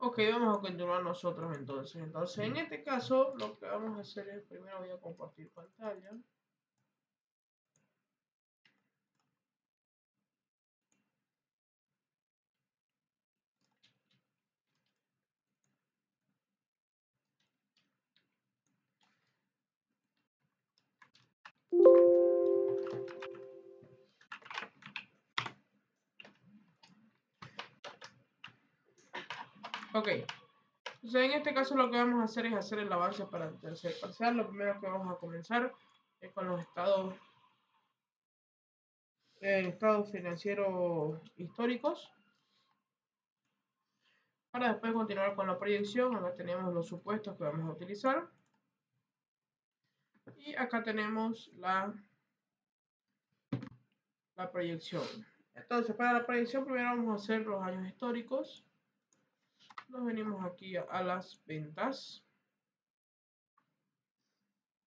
Ok, vamos a continuar nosotros entonces. Entonces, en este caso, lo que vamos a hacer es, primero voy a compartir pantalla. Ok, entonces en este caso lo que vamos a hacer es hacer el avance para el tercer parcial. Lo primero que vamos a comenzar es con los estados financieros históricos. Para después continuar con la proyección. Acá tenemos los supuestos que vamos a utilizar. Y acá tenemos la proyección. Entonces, para la proyección primero vamos a hacer los años históricos. Nos venimos aquí a las ventas.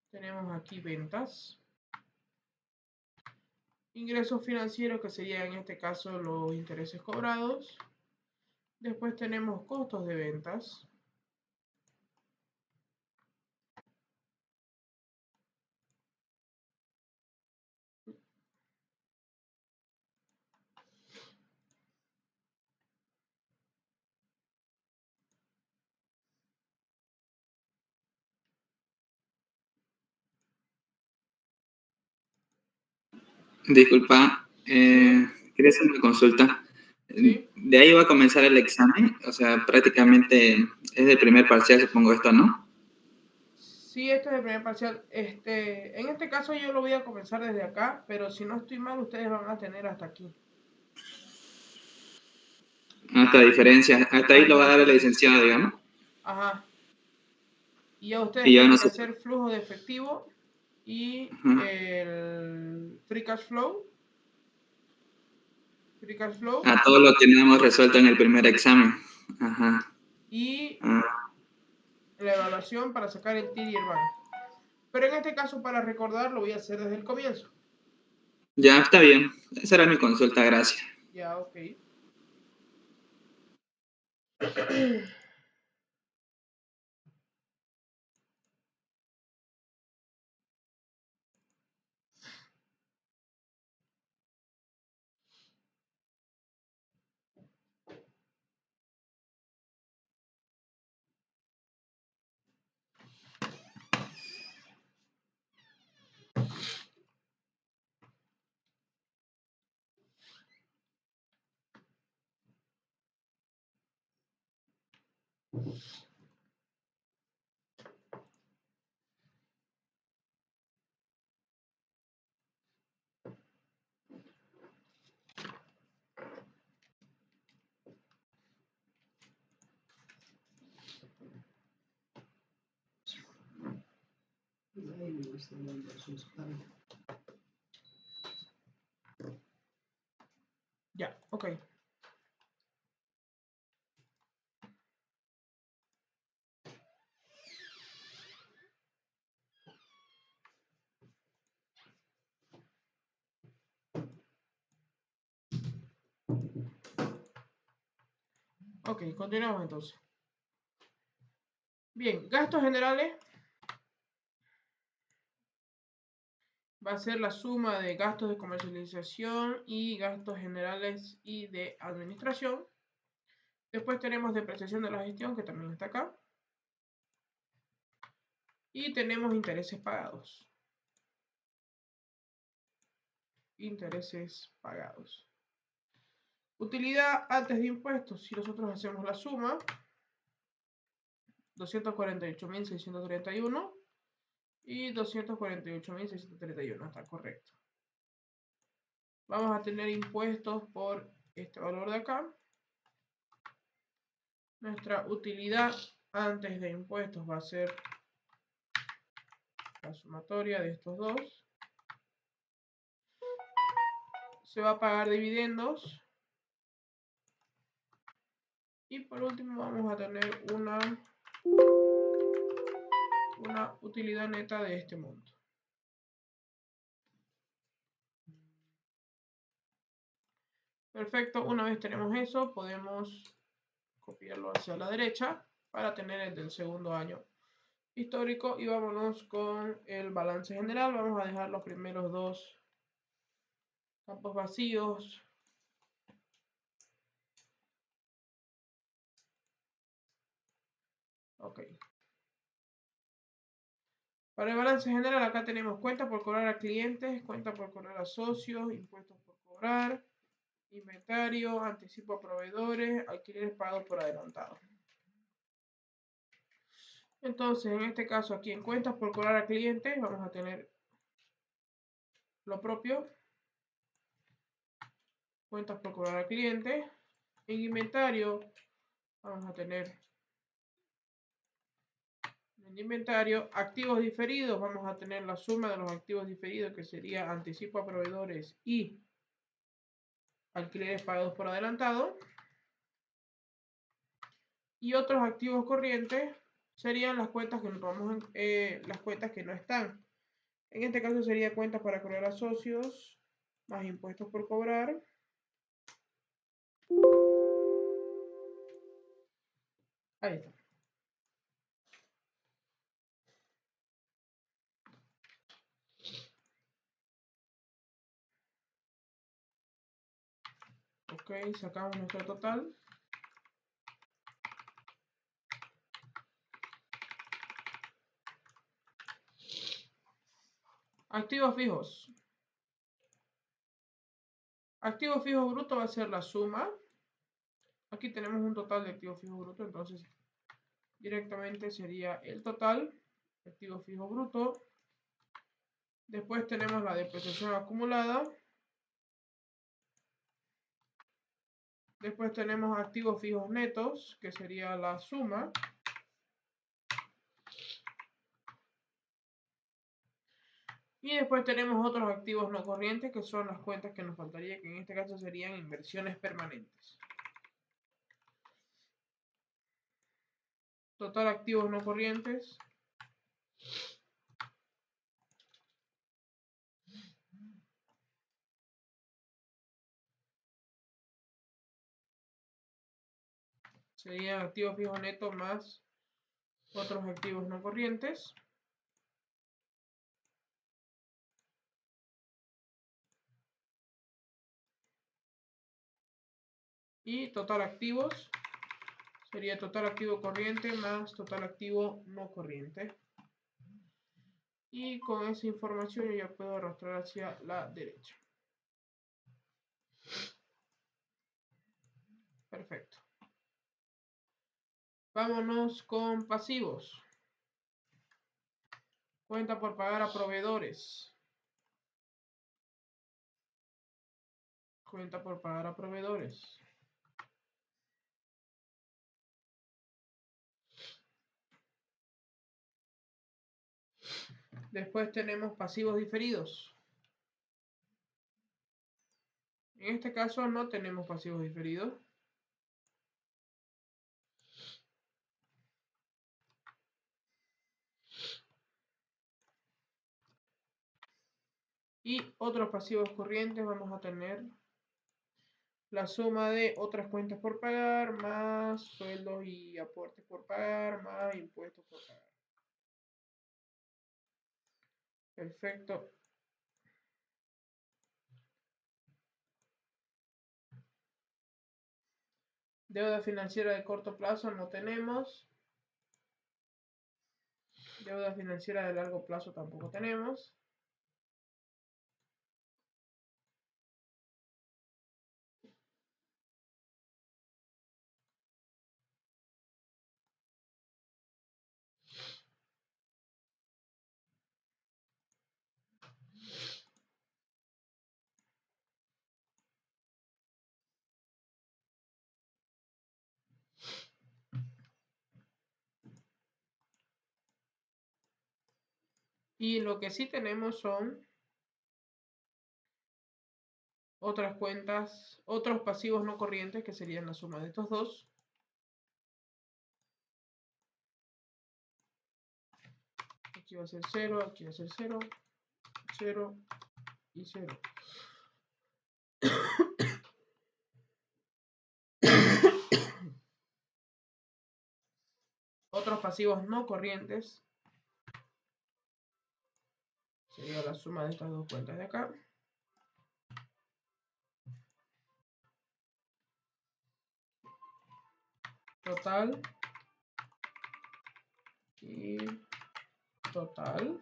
Tenemos aquí ventas. Ingresos financieros, que serían en este caso los intereses cobrados. Después tenemos costos de ventas. Disculpa, Sí, quería hacer una consulta. sí. De ahí va a comenzar el examen, o sea, prácticamente es del primer parcial, supongo esto, ¿no? Sí, este es el primer parcial. En este caso yo lo voy a comenzar desde acá, pero si no estoy mal, ustedes van a tener hasta aquí. Hasta diferencia, hasta ahí lo Hasta va a dar el diferencia. licenciado, digamos. Ajá. Y ya ustedes Y ya tienen no que sé. hacer flujo de efectivo y Ajá. el free cash flow. Free cash flow. A todo lo tenemos resuelto en el primer examen. Ajá. Y Ah, la evaluación para sacar el TIR y el BAN. Pero en este caso, para recordar, lo voy a hacer desde el comienzo. ya está bien. Esa era mi consulta, gracias. Ya, ok. Ya, ok. Ok, continuamos entonces. Bien, gastos generales va a ser la suma de gastos de comercialización y gastos generales y de administración. Después tenemos depreciación de la gestión, que también está acá. Y tenemos intereses pagados. Intereses pagados. Utilidad antes de impuestos. Si nosotros hacemos la suma, 248.631 y 248.631. Está correcto. Vamos a tener impuestos por este valor de acá. Nuestra utilidad antes de impuestos va a ser la sumatoria de estos dos. Se va a pagar dividendos. Y por último vamos a tener una utilidad neta de este monto. Perfecto, una vez tenemos eso, podemos copiarlo hacia la derecha para tener el del segundo año histórico. Y vámonos con el balance general. Vamos a dejar los primeros dos campos vacíos. Ok. Para el balance general acá tenemos cuenta por cobrar a clientes, cuenta por cobrar a socios, impuestos por cobrar, inventario, anticipo a proveedores, alquileres pagados por adelantado. Entonces, en este caso aquí en cuentas por cobrar a clientes vamos a tener lo propio. Cuentas por cobrar a clientes. En inventario vamos a tener en inventario activos diferidos. Vamos a tener la suma de los activos diferidos, que sería anticipo a proveedores y alquileres pagados por adelantado. Y otros activos corrientes serían las cuentas que nos vamos las cuentas que no están. En este caso sería cuentas para cobrar a socios más impuestos por cobrar. Ahí está. Ok, sacamos nuestro total. Activos fijos. Activos fijos bruto va a ser la suma. Aquí tenemos un total de activos fijos bruto, entonces directamente sería el total, activo fijo bruto. Después tenemos la depreciación acumulada. Después tenemos activos fijos netos, que sería la suma. Y después tenemos otros activos no corrientes, que son las cuentas que nos faltaría, que en este caso serían inversiones permanentes. Total activos no corrientes. Serían activos fijos netos más otros activos no corrientes. Y total activos sería total activo corriente más total activo no corriente. Y con esa información yo ya puedo arrastrar hacia la derecha. Perfecto. Vámonos con pasivos. Cuenta por pagar a proveedores. Cuenta por pagar a proveedores. Después tenemos pasivos diferidos. En este caso no tenemos pasivos diferidos. Y otros pasivos corrientes vamos a tener la suma de otras cuentas por pagar, más sueldos y aportes por pagar, más impuestos por pagar. Perfecto. Deuda financiera de corto plazo no tenemos. Deuda financiera de largo plazo tampoco tenemos. Y lo que sí tenemos son otras cuentas, otros pasivos no corrientes, que serían la suma de estos dos. Aquí va a ser 0, aquí va a ser 0, 0 y 0. otros pasivos no corrientes. Sería la suma de estas dos cuentas de acá. Total. Y total.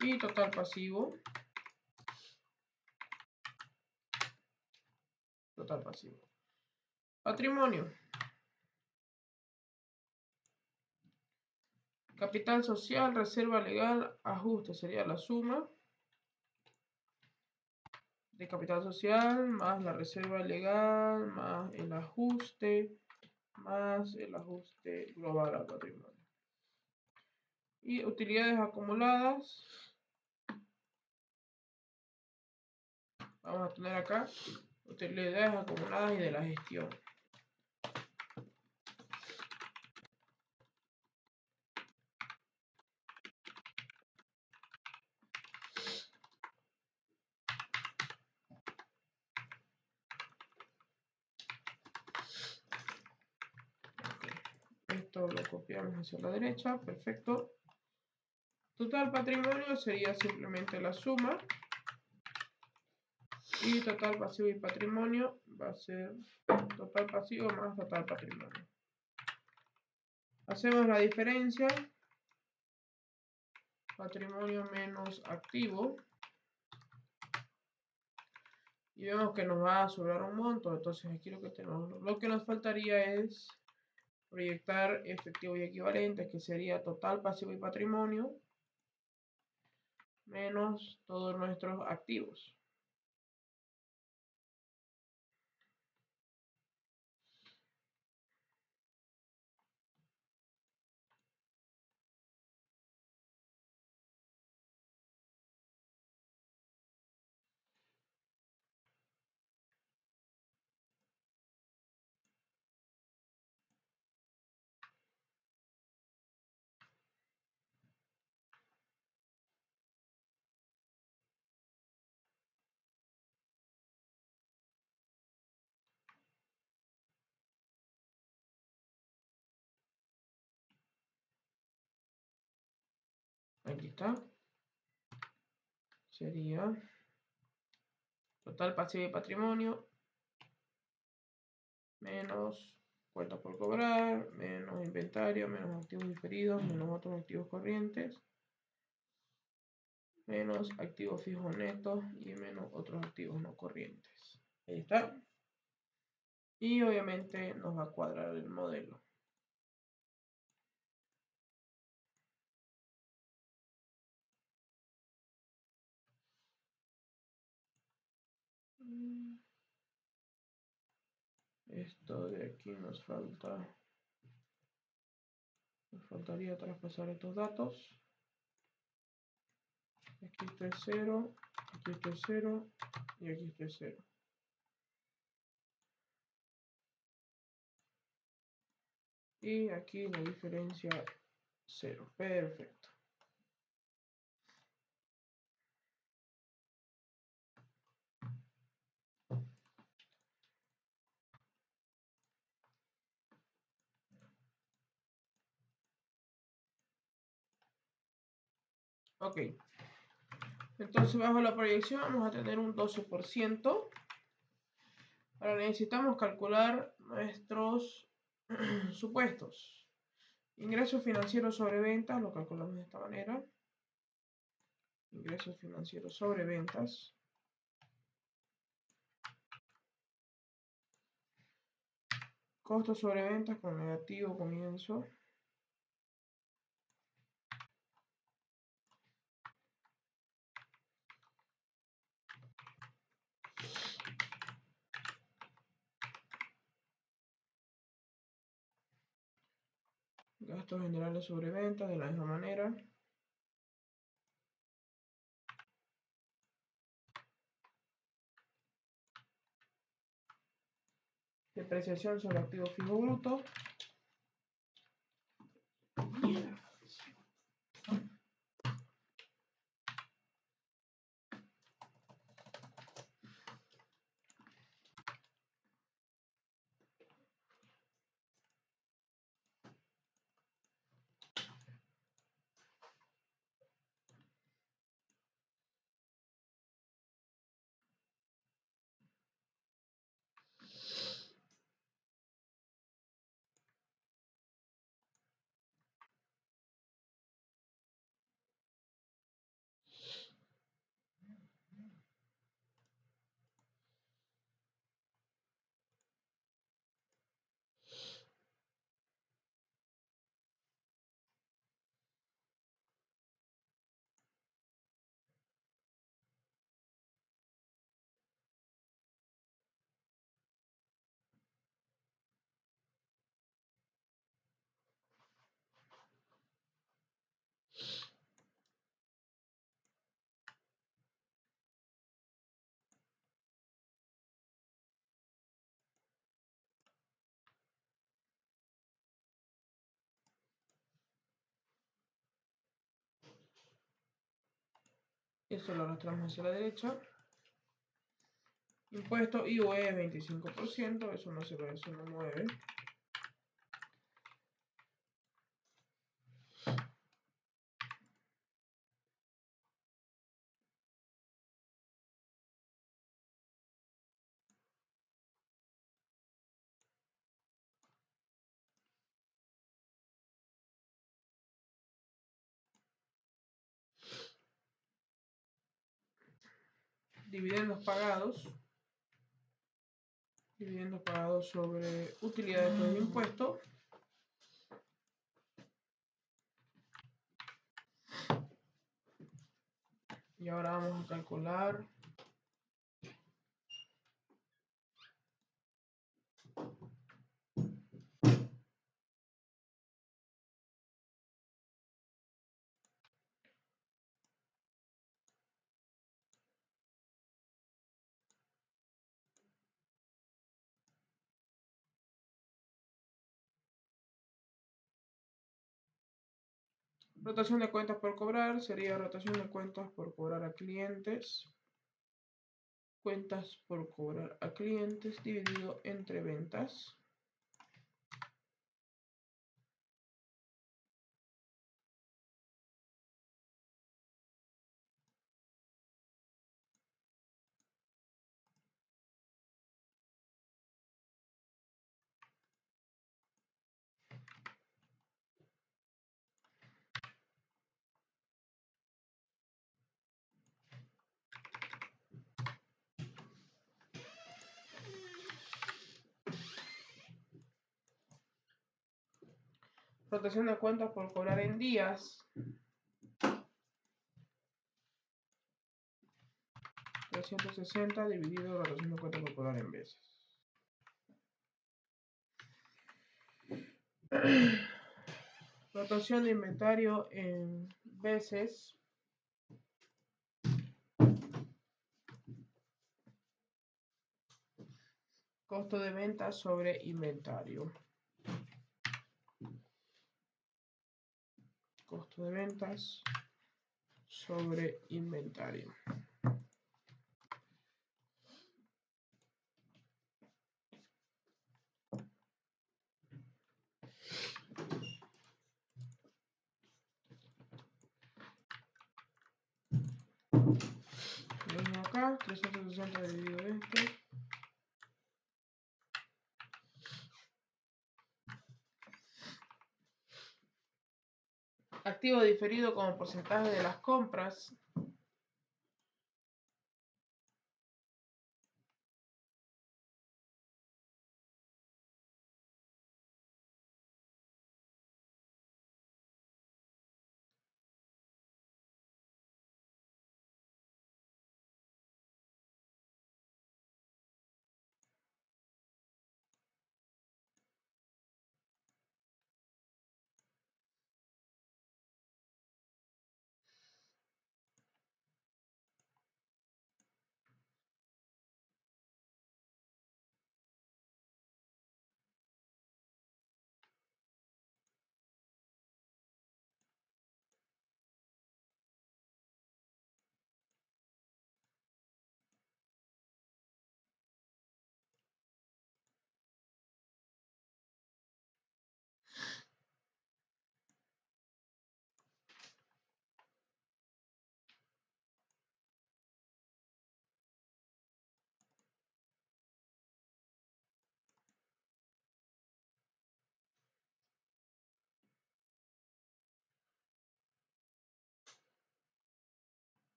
Y total pasivo. Total pasivo. Patrimonio. Capital social, reserva legal, ajuste. Sería la suma de capital social más la reserva legal más el ajuste global al patrimonio. Y utilidades acumuladas. Vamos a tener acá utilidades acumuladas y de la gestión. Esto lo copiamos hacia la derecha, perfecto. Total patrimonio sería simplemente la suma. Y total pasivo y patrimonio va a ser total pasivo más total patrimonio. Hacemos la diferencia. Patrimonio menos activo. Y vemos que nos va a sobrar un monto. Entonces aquí lo que tenemos. Lo que nos faltaría es proyectar efectivo y equivalente, que sería total pasivo y patrimonio menos todos nuestros activos. Aquí está. Sería total pasivo y patrimonio menos cuentas por cobrar, menos inventario, menos activos diferidos, menos otros activos corrientes, menos activos fijos netos y menos otros activos no corrientes. Ahí está. Y obviamente nos va a cuadrar el modelo. Esto de aquí nos faltaría traspasar estos datos. Aquí está es 0, aquí está es 0 y aquí está es 0. Y aquí la diferencia 0. Perfecto. Ok. Entonces bajo la proyección vamos a tener un 12%. Ahora necesitamos calcular nuestros supuestos. Ingresos financieros sobre ventas, lo calculamos de esta manera. Ingresos financieros sobre ventas. Costos sobre ventas con negativo comienzo. Gastos generales sobre ventas de la misma manera. Depreciación sobre activo fijo bruto. Eso lo arrastramos hacia la derecha. Impuesto IVA es 25%, eso no se va, eso no mueve. Dividendos pagados. Dividendos pagados sobre utilidad después de impuesto. Y ahora vamos a calcular rotación de cuentas por cobrar. Sería rotación de cuentas por cobrar a clientes. Cuentas por cobrar a clientes dividido entre ventas. Rotación de cuentas por cobrar en días. 360 dividido rotación de cuentas por cobrar en veces. Rotación de inventario en veces. Costo de venta sobre inventario. Costo de ventas sobre inventario. Lo mismo acá, 360 dividido esto. Activo diferido como porcentaje de las compras.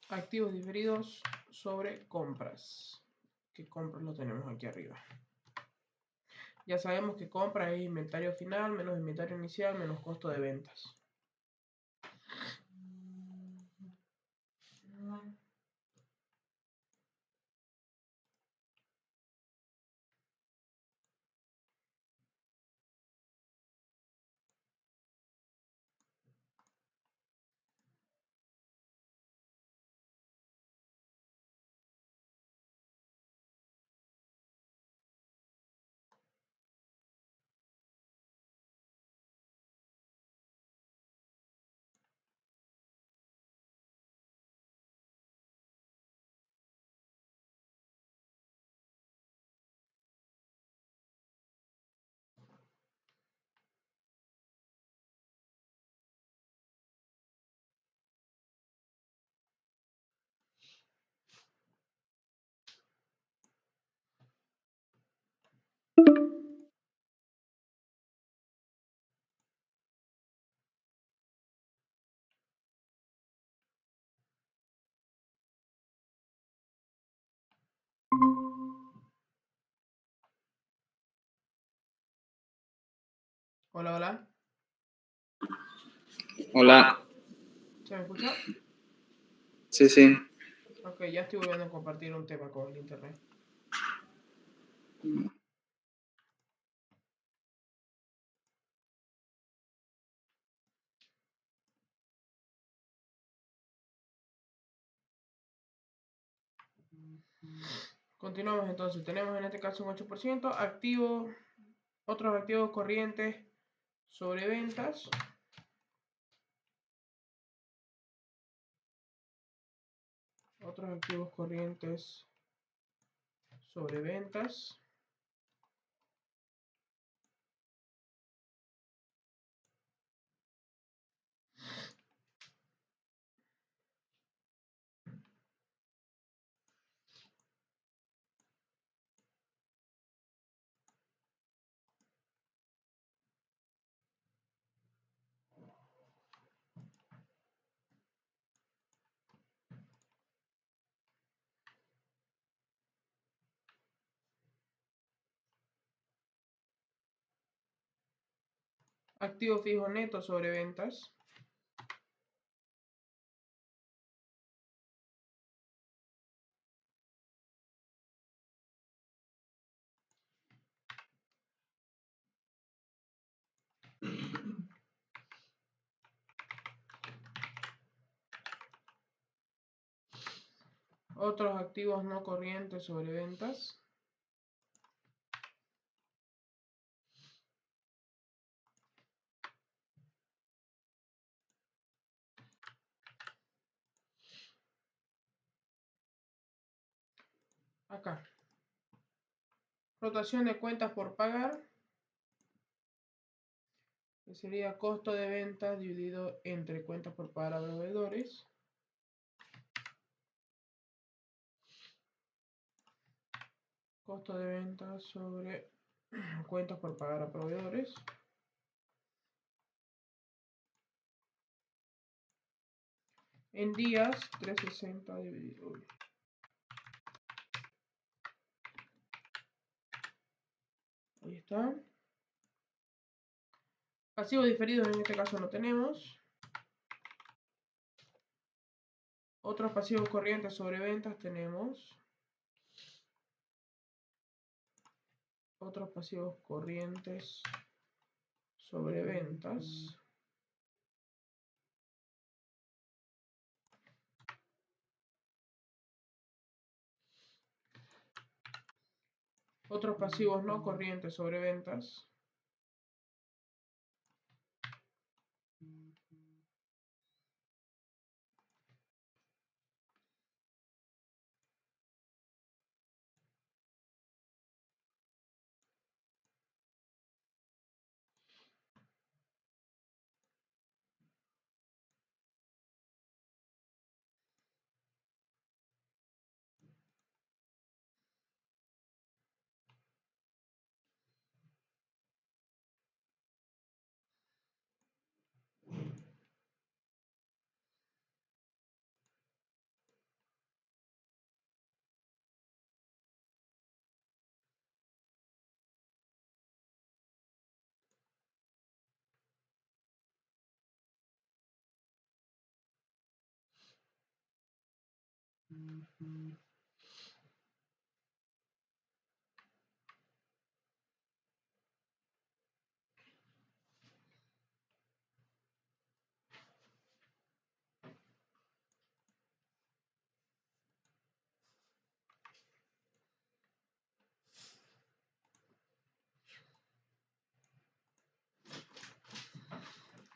Activos diferidos sobre compras. Que compras lo tenemos aquí arriba. Ya sabemos que compra es inventario final menos inventario inicial menos costo de ventas. Hola, hola. Hola. ¿Se me escucha? Sí, sí. Ok, ya estoy volviendo a compartir un tema con el internet. Continuamos entonces. Tenemos en este caso un 8%. Otros activos corrientes sobre ventas. Otros activos corrientes sobre ventas. Activo fijo neto sobre ventas. Otros activos no corrientes sobre ventas. Acá. Rotación de cuentas por pagar, que sería costo de ventas dividido entre cuentas por pagar a proveedores. Costo de ventas sobre cuentas por pagar a proveedores. En días, 360 dividido. Ahí está. Pasivos diferidos en este caso no tenemos. Otros pasivos corrientes sobre ventas tenemos. Otros pasivos corrientes sobre ventas. Otros pasivos no corrientes sobre ventas.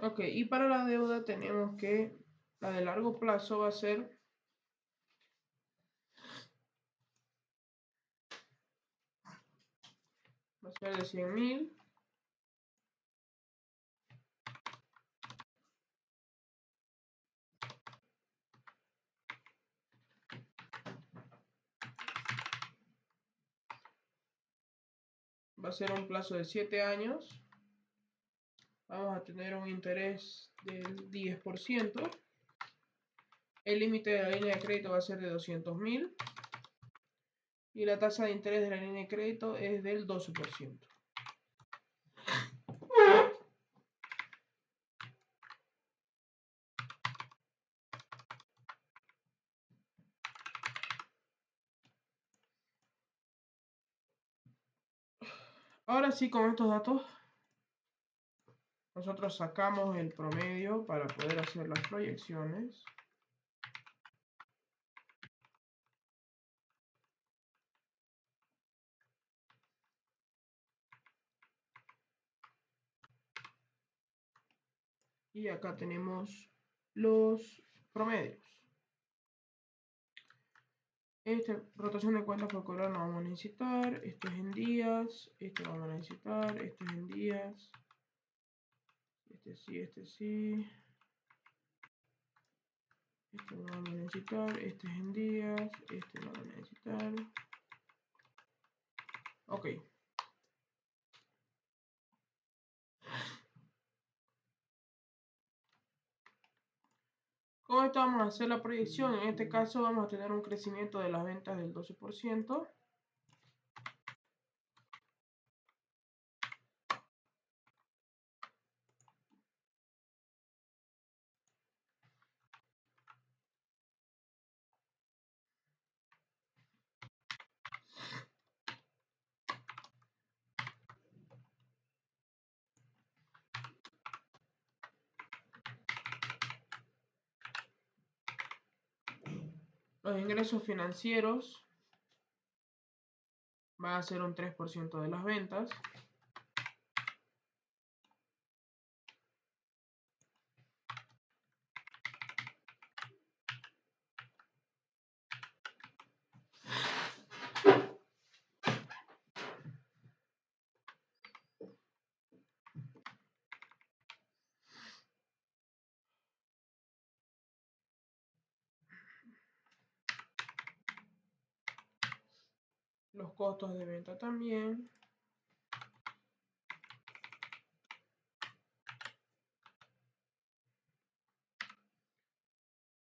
Ok, y para la deuda tenemos que la de largo plazo va a ser de 100.000. Va a ser un plazo de 7 años. Vamos a tener un interés del 10%. El límite de la línea de crédito va a ser de 200.000. Y la tasa de interés de la línea de crédito es del 12%. Ahora sí, con estos datos, nosotros sacamos el promedio para poder hacer las proyecciones. Y acá tenemos los promedios. Rotación de cuentas por cobrar no vamos a necesitar. Esto es en días. Esto vamos a necesitar. Esto es en días. Este sí, este sí. Este lo vamos a necesitar. Este es en días. Este lo vamos a necesitar. Ok. Con esto vamos a hacer la proyección. En este caso vamos a tener un crecimiento de las ventas del 12%. Los ingresos financieros va a ser un 3% de las ventas. Los costos de venta también.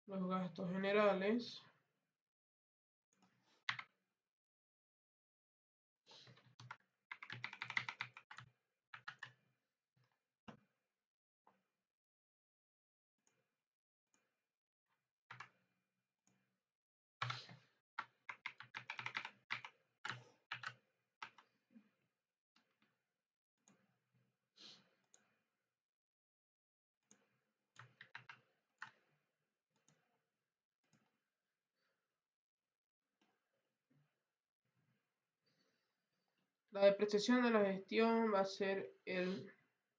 Los gastos generales. La depreciación de la gestión va a ser el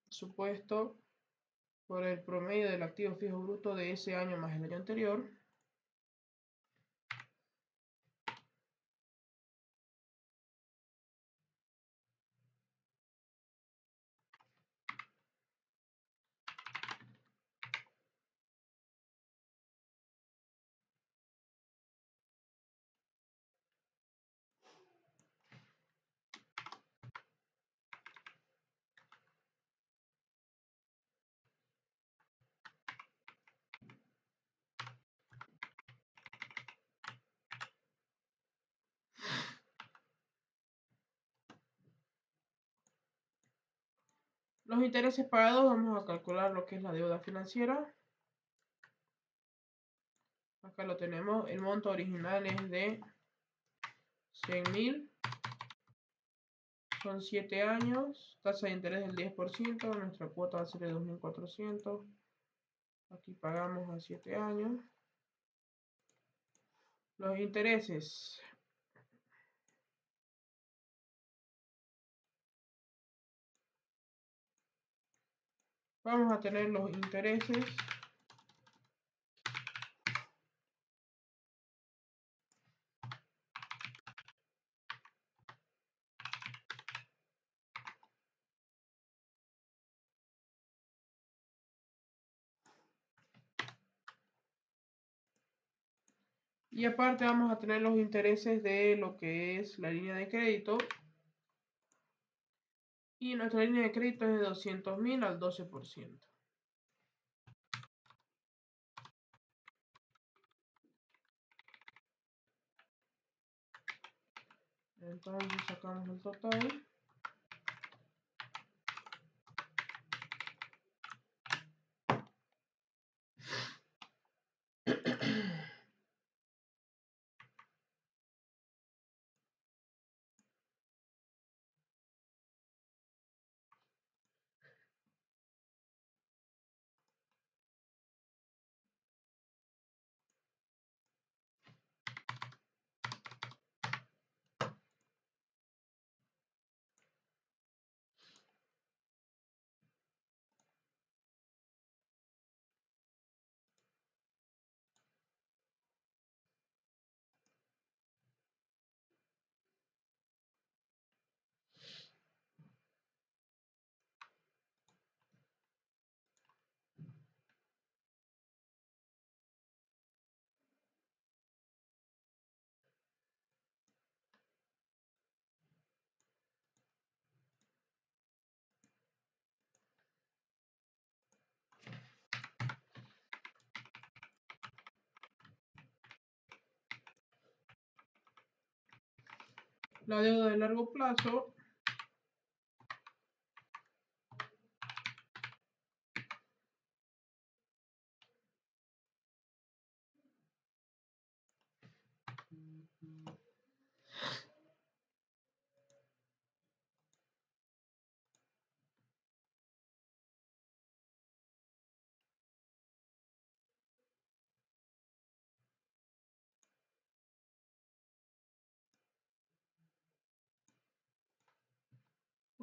supuesto por el promedio del activo fijo bruto de ese año más el año anterior. Los intereses pagados, vamos a calcular lo que es la deuda financiera. Acá lo tenemos. El monto original es de 100.000. Son 7 años. Tasa de interés del 10%. Nuestra cuota va a ser de 2.400. Aquí pagamos a 7 años. Los intereses. Vamos a tener los intereses y aparte vamos a tener los intereses de lo que es la línea de crédito. Y nuestra línea de crédito es de 200.000 al 12%. Entonces sacamos el total. la deuda de largo plazo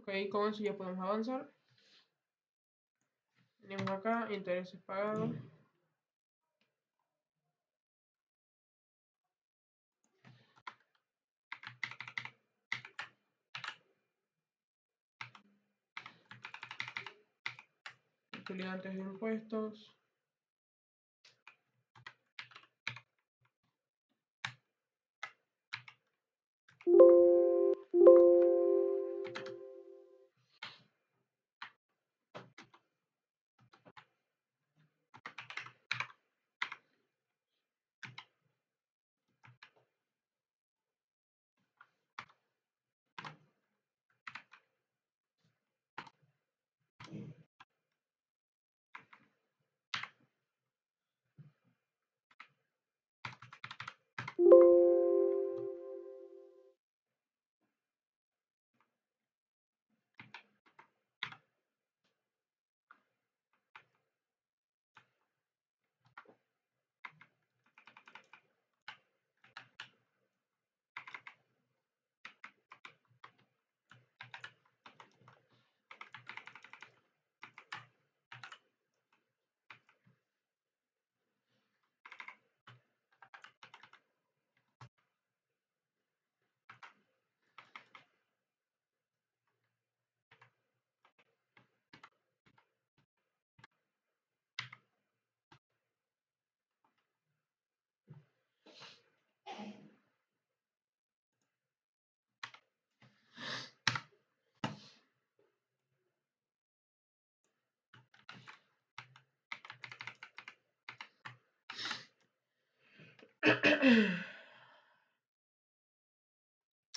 ok, con eso ya podemos avanzar. Tenemos acá intereses pagados. Estudiantes de impuestos.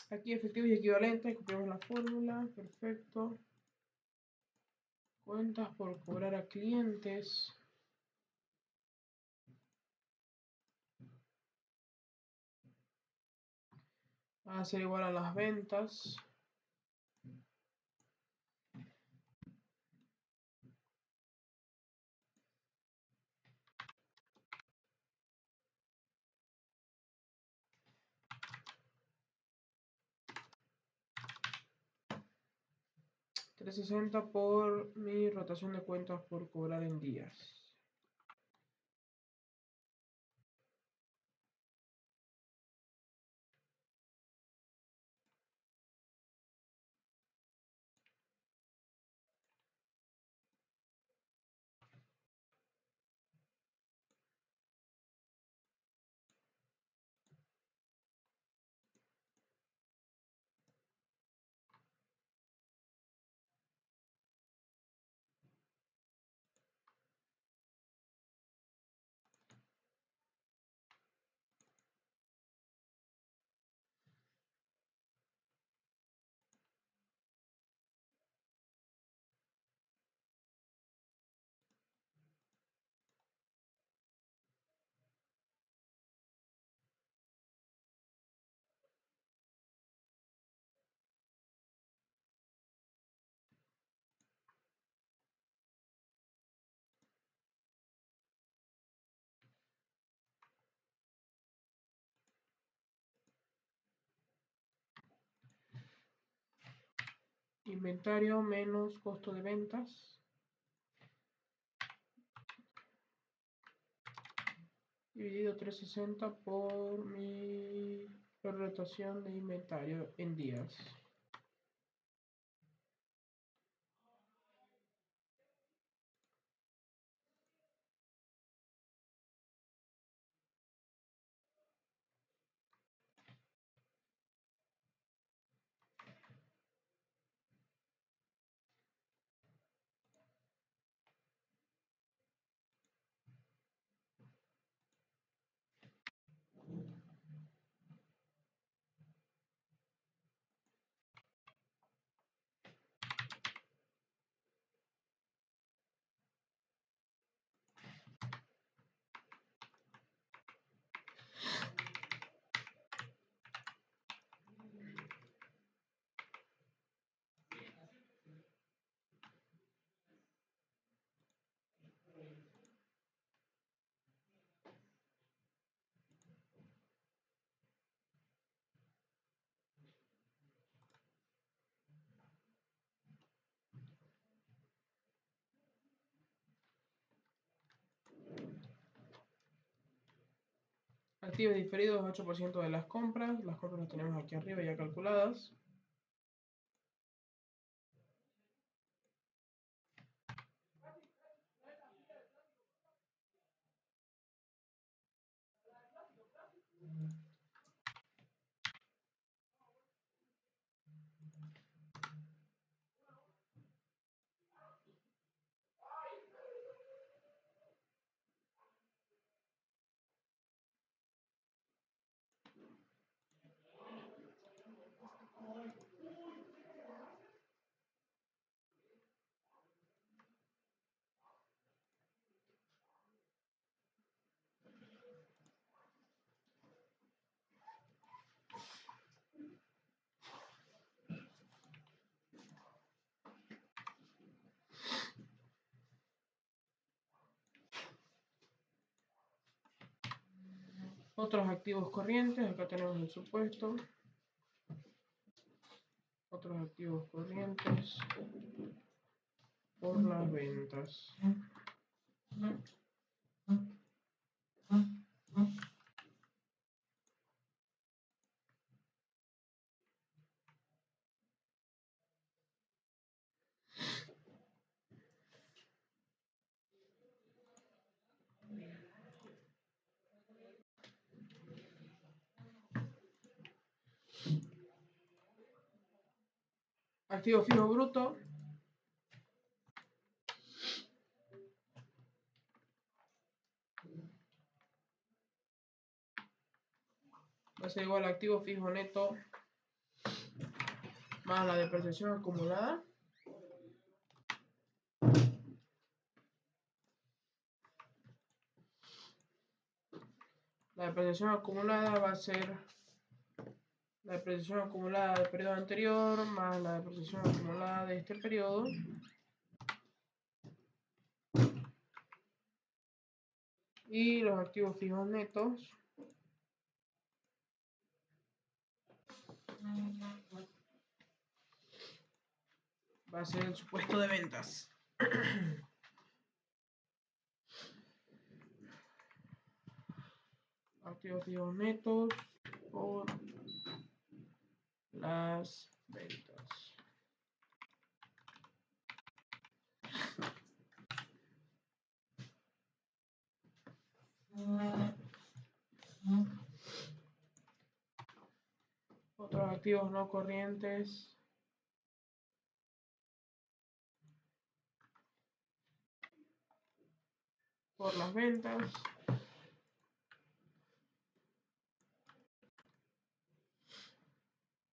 Aquí efectivos y equivalentes, copiamos la fórmula, perfecto. Cuentas por cobrar a clientes. Va a ser igual a las ventas. $360 por mi rotación de cuentas por cobrar en días. Inventario menos costo de ventas. Dividido 360 por mi rotación de inventario en días. activos diferidos, 8% de las compras. Las compras las tenemos aquí arriba ya calculadas. Otros activos corrientes, acá tenemos el supuesto. Otros activos corrientes por las ventas. Activo fijo bruto. Va a ser igual a activo fijo neto más la depreciación acumulada. La depreciación acumulada va a ser la depreciación acumulada del periodo anterior más la depreciación acumulada de este periodo. Y los activos fijos netos va a ser el supuesto de ventas. Activos fijos netos por las ventas. Otros activos no corrientes por las ventas.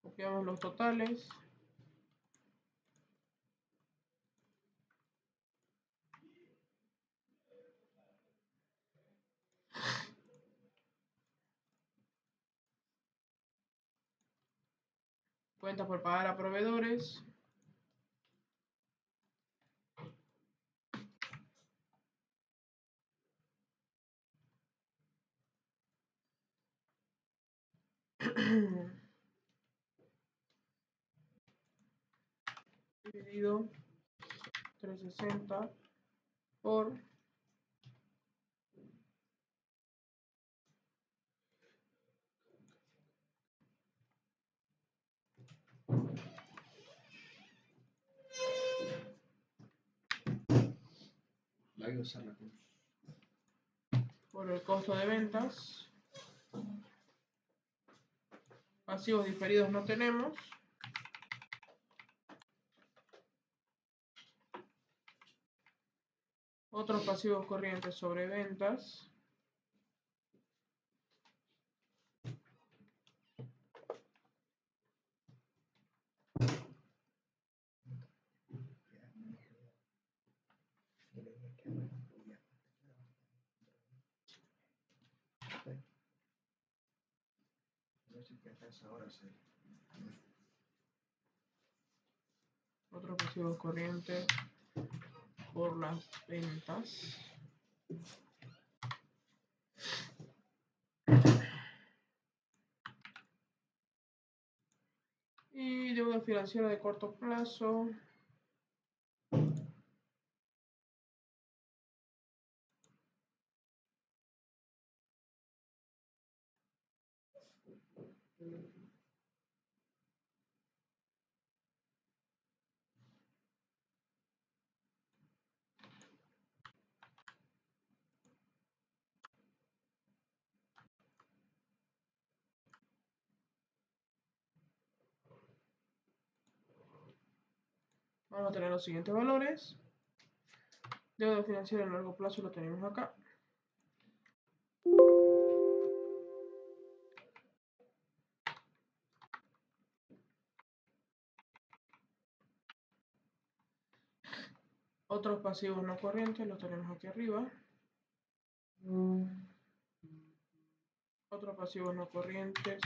Copiamos los totales. Cuentas por pagar a proveedores. Dividido 360 por el costo de ventas. Pasivos diferidos no tenemos. Otros pasivos corrientes sobre ventas. Otros pasivos corrientes por las ventas. Y deuda financiera de corto plazo. Vamos a tener los siguientes valores. Deuda financiera a largo plazo lo tenemos acá. Otros pasivos no corrientes los tenemos aquí arriba. Otros pasivos no corrientes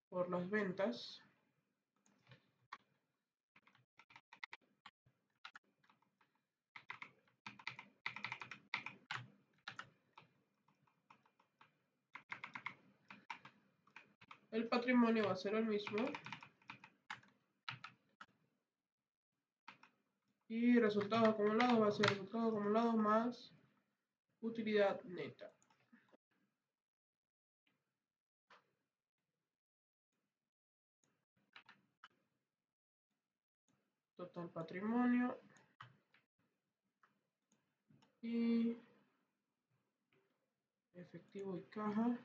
por las ventas. El patrimonio va a ser el mismo. Y resultados acumulados va a ser resultados acumulados más utilidad neta. Total patrimonio. Y efectivo y caja.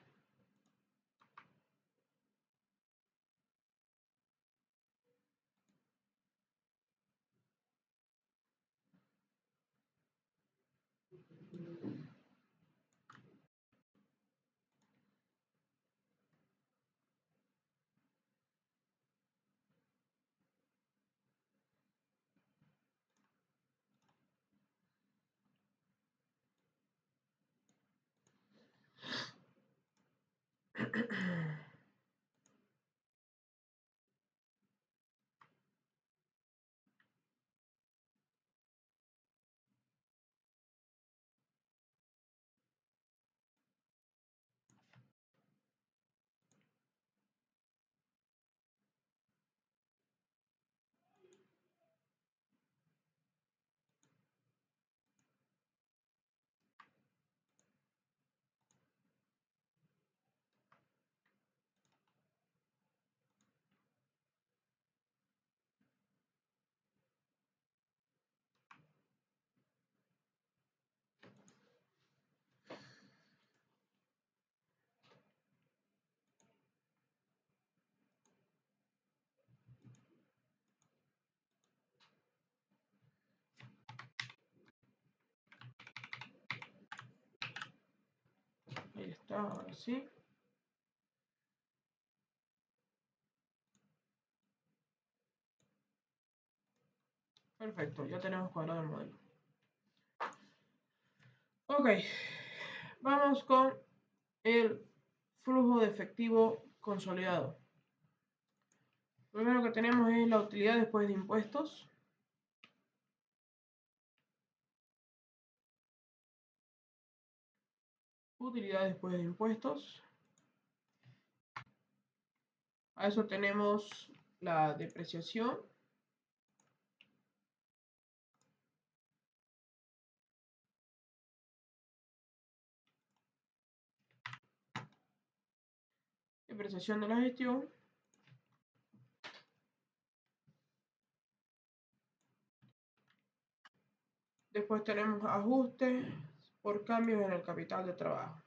Ahí está, ahora sí. Perfecto, ya tenemos cuadrado el modelo. Ok, vamos con el flujo de efectivo consolidado. Lo primero que tenemos es la utilidad después de impuestos. Utilidad después de impuestos. A eso tenemos la depreciación. Depreciación de la gestión. Después tenemos ajustes por cambios en el capital de trabajo.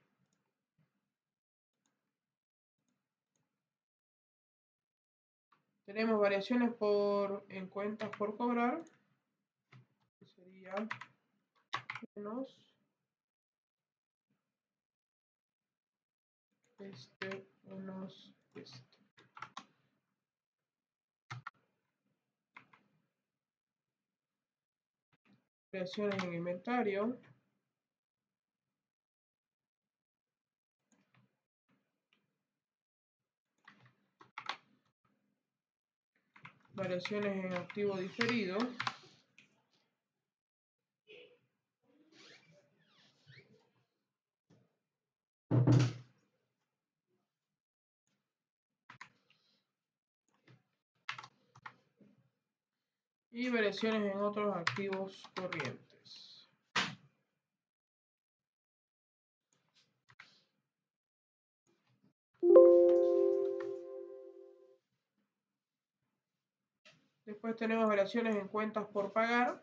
Tenemos variaciones en cuentas por cobrar, que sería menos menos este. Variaciones en inventario. Variaciones en activo diferido. Y variaciones en otros activos corrientes. Después tenemos variaciones en cuentas por pagar.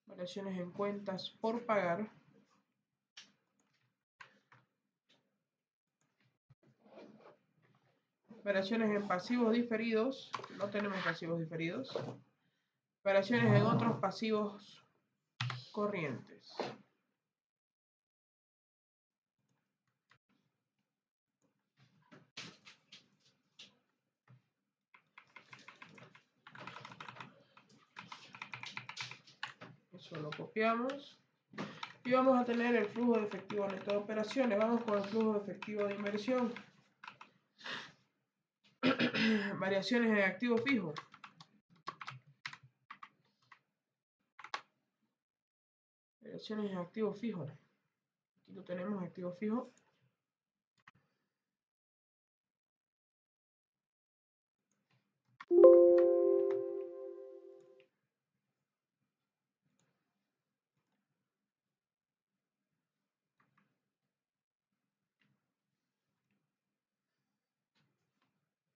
Variaciones en cuentas por pagar. Variaciones en pasivos diferidos. No tenemos pasivos diferidos. Variaciones en otros pasivos corrientes. Eso lo copiamos. Y vamos a tener el flujo de efectivo neto de operaciones. Vamos con el flujo de efectivo de inversión. Variaciones en activo fijo. Variaciones en activo fijo. Aquí lo tenemos, activo fijo.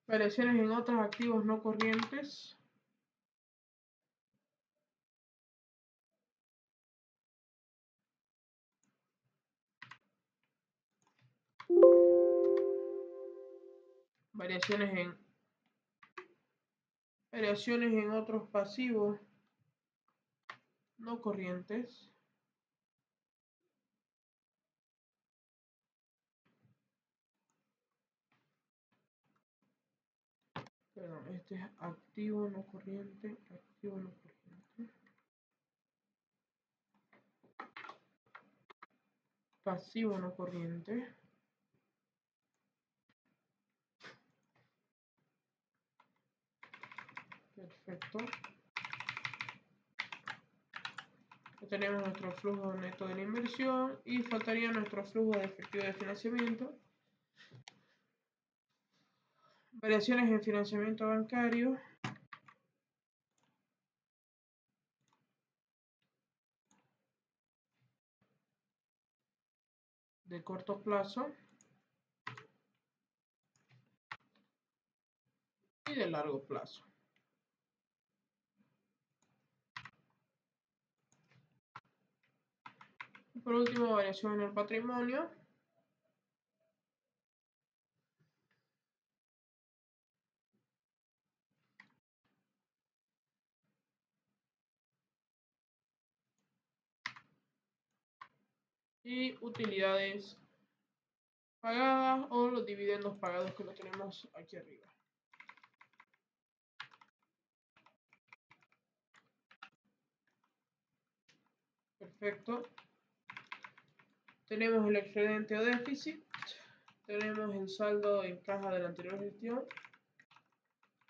Variaciones en otros activos no corrientes. Variaciones en otros pasivos no corrientes. Perdón, este es activo no corriente, activo no corriente. Pasivo no corriente. Perfecto. Ya tenemos nuestro flujo neto de la inversión y faltaría nuestro flujo de efectivo de financiamiento. Variaciones en financiamiento bancario. De corto plazo. Y de largo plazo. Y por último, variación en el patrimonio. Y utilidades pagadas o los dividendos pagados que lo tenemos aquí arriba. Perfecto. Tenemos el excedente o déficit. Tenemos el saldo en caja de la anterior gestión.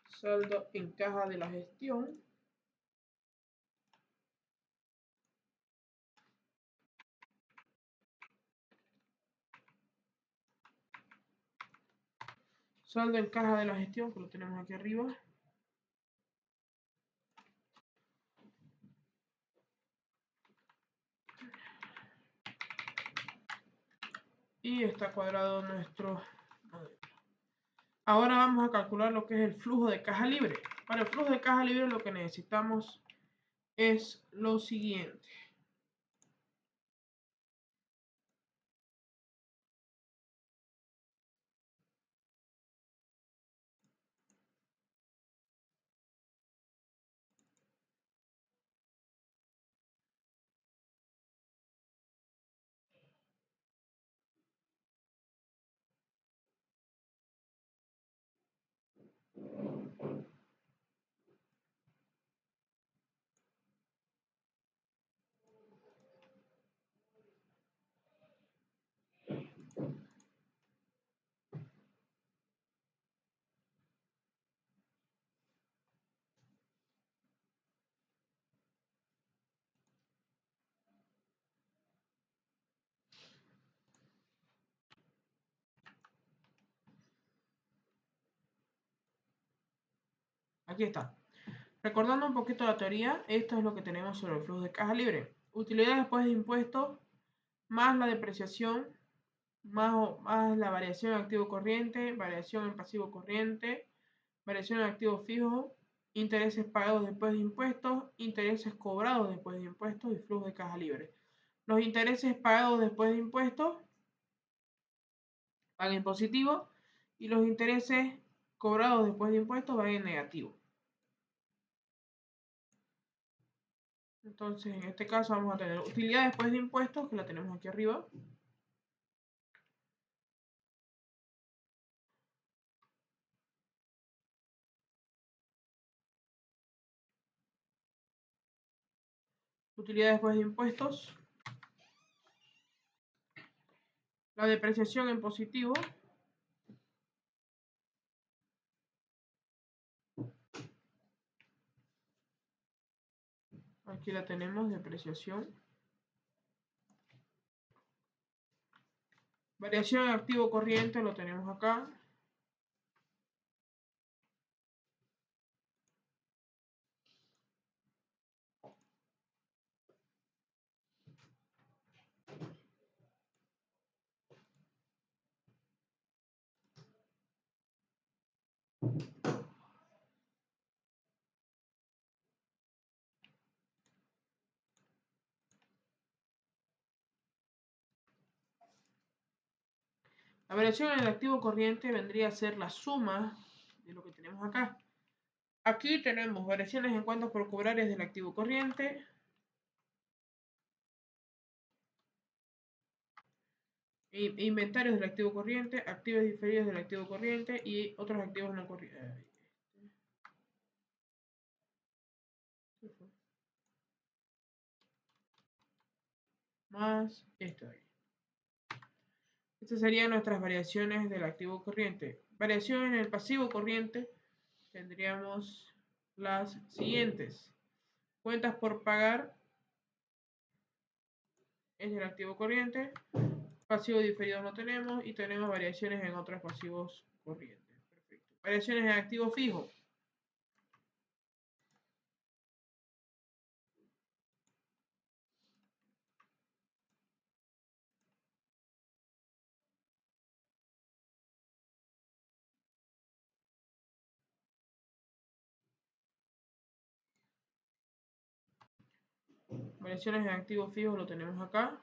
Saldo en caja de la gestión. Saldo en caja de la gestión, que lo tenemos aquí arriba. Y está cuadrado nuestro modelo. Ahora vamos a calcular lo que es el flujo de caja libre. Para el flujo de caja libre lo que necesitamos es lo siguiente. Aquí está. Recordando un poquito la teoría, esto es lo que tenemos sobre el flujo de caja libre. utilidad después de impuestos, más la depreciación, más la variación en activo corriente, variación en pasivo corriente, variación en activo fijo, intereses pagados después de impuestos, intereses cobrados después de impuestos y flujo de caja libre. Los intereses pagados después de impuestos van en positivo y los intereses cobrados después de impuestos van en negativo. Entonces, en este caso vamos a tener utilidad después de impuestos, que la tenemos aquí arriba. Utilidad después de impuestos. La depreciación en positivo. Aquí la tenemos, depreciación. Variación en activo corriente lo tenemos acá. La variación en el activo corriente vendría a ser la suma de lo que tenemos acá. Aquí tenemos variaciones en cuentas por cobrar del activo corriente. Inventarios del activo corriente, activos diferidos del activo corriente y otros activos no corrientes. Más esto de aquí. Estas serían nuestras variaciones del activo corriente. Variación en el pasivo corriente tendríamos las siguientes. Cuentas por pagar es del activo corriente. Pasivo diferido no tenemos y tenemos variaciones en otros pasivos corrientes. Perfecto. Variaciones en activo fijo. Variaciones en activo fijo lo tenemos acá.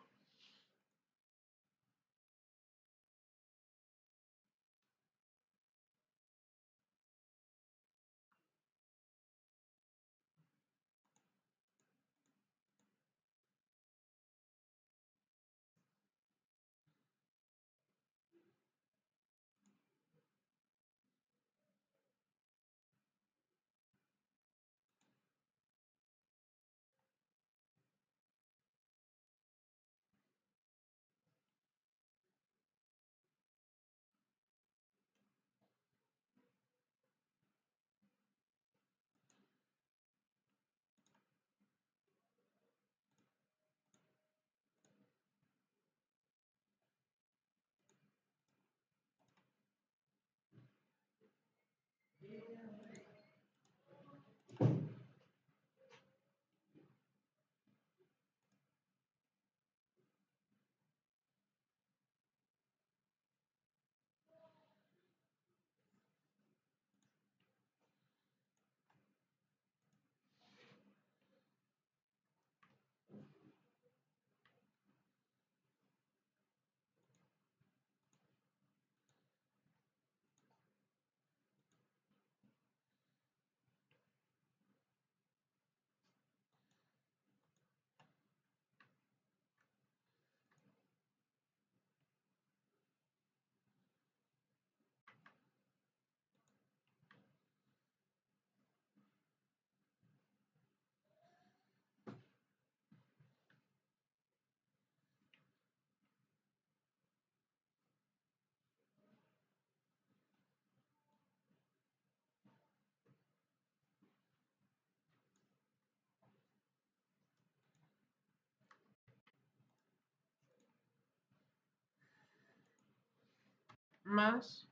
Más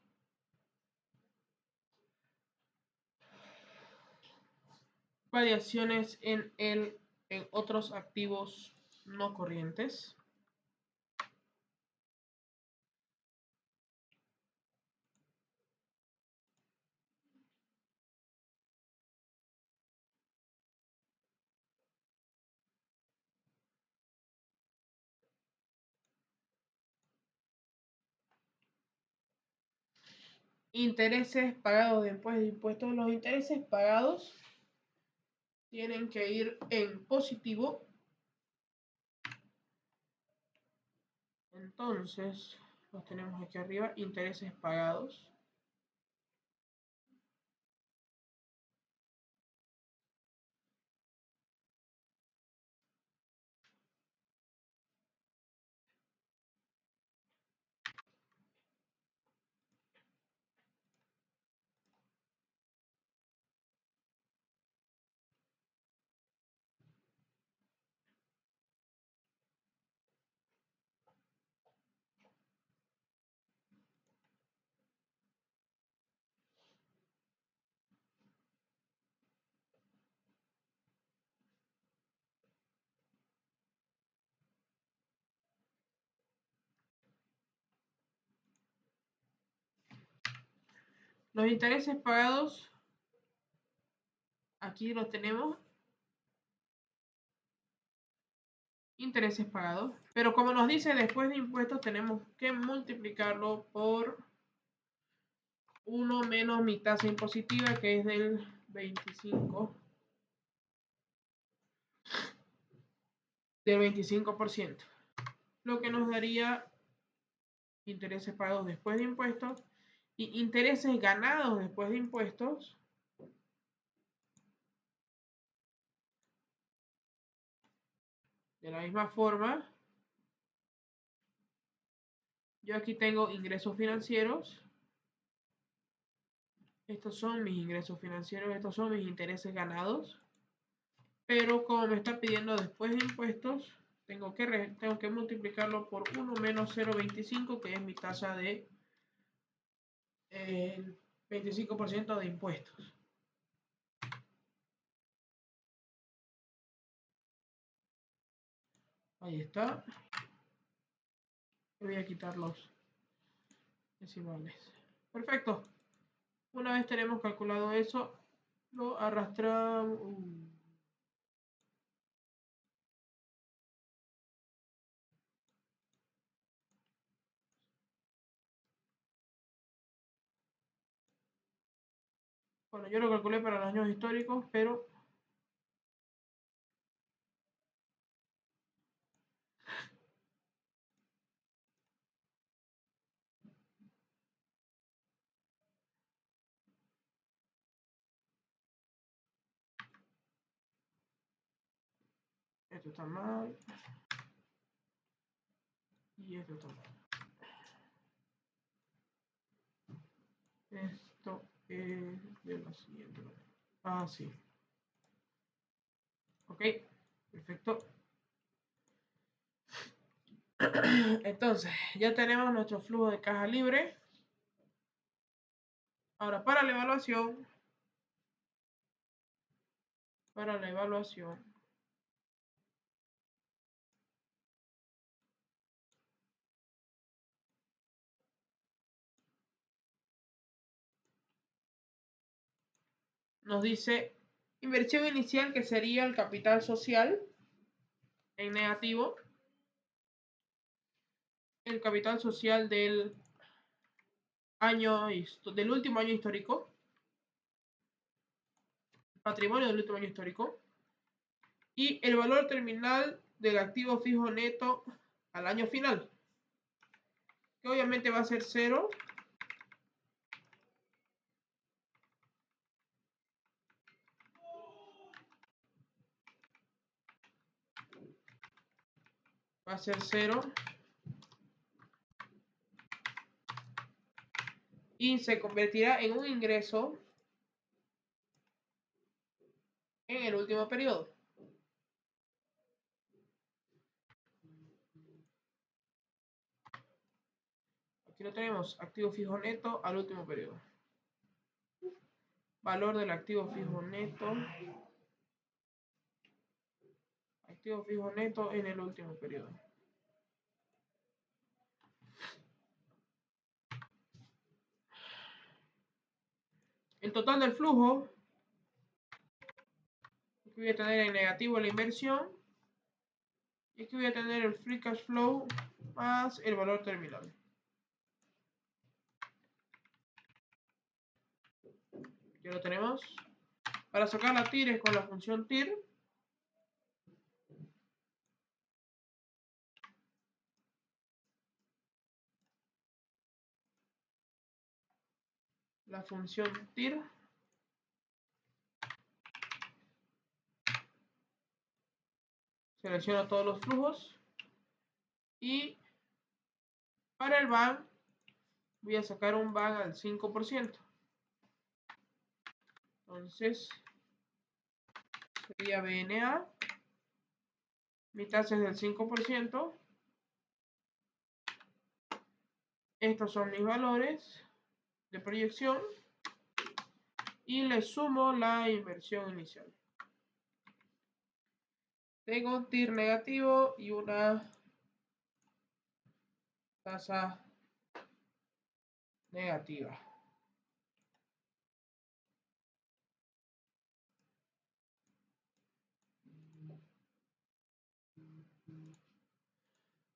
variaciones en otros activos no corrientes. Intereses pagados después de impuestos. Los intereses pagados tienen que ir en positivo. Entonces, los tenemos aquí arriba, intereses pagados. Los intereses pagados, aquí los tenemos. Intereses pagados. Pero como nos dice después de impuestos, tenemos que multiplicarlo por 1 menos mi tasa impositiva, que es del 25%. Del 25%. Lo que nos daría intereses pagados después de impuestos y intereses ganados después de impuestos. De la misma forma, yo aquí tengo ingresos financieros. Estos son mis ingresos financieros, estos son mis intereses ganados. Pero como me está pidiendo después de impuestos, tengo que multiplicarlo por 1 menos 0,25, que es mi tasa de 25% de impuestos. Ahí está. Voy a quitar los decimales. Perfecto. Una vez tenemos calculado eso, lo arrastramos. Bueno, yo lo calculé para los años históricos, pero esto está mal. Y esto está mal. Esto es de la siguiente manera. Ah, sí. Ok, perfecto. Entonces, ya tenemos nuestro flujo de caja libre. Ahora, para la evaluación, nos dice inversión inicial, que sería el capital social en negativo, el capital social del último año histórico, patrimonio del último año histórico, y el valor terminal del activo fijo neto al año final, que obviamente va a ser 0. Va a ser 0. Y se convertirá en un ingreso en el último periodo. Aquí lo tenemos, activo fijo neto al último periodo. Valor del activo fijo neto. activo fijo neto en el último periodo. El total del flujo, aquí voy a tener en negativo la inversión, y aquí voy a tener el free cash flow más el valor terminal. Ya lo tenemos. Para sacar la TIR es con la función TIR. La función TIR. Selecciono todos los flujos. Y para el BAN voy a sacar un BAN al 5%. Entonces sería BNA. Mi tasa es del 5%. Estos son mis valores de proyección. Y le sumo la inversión inicial. Tengo un TIR negativo y una tasa negativa.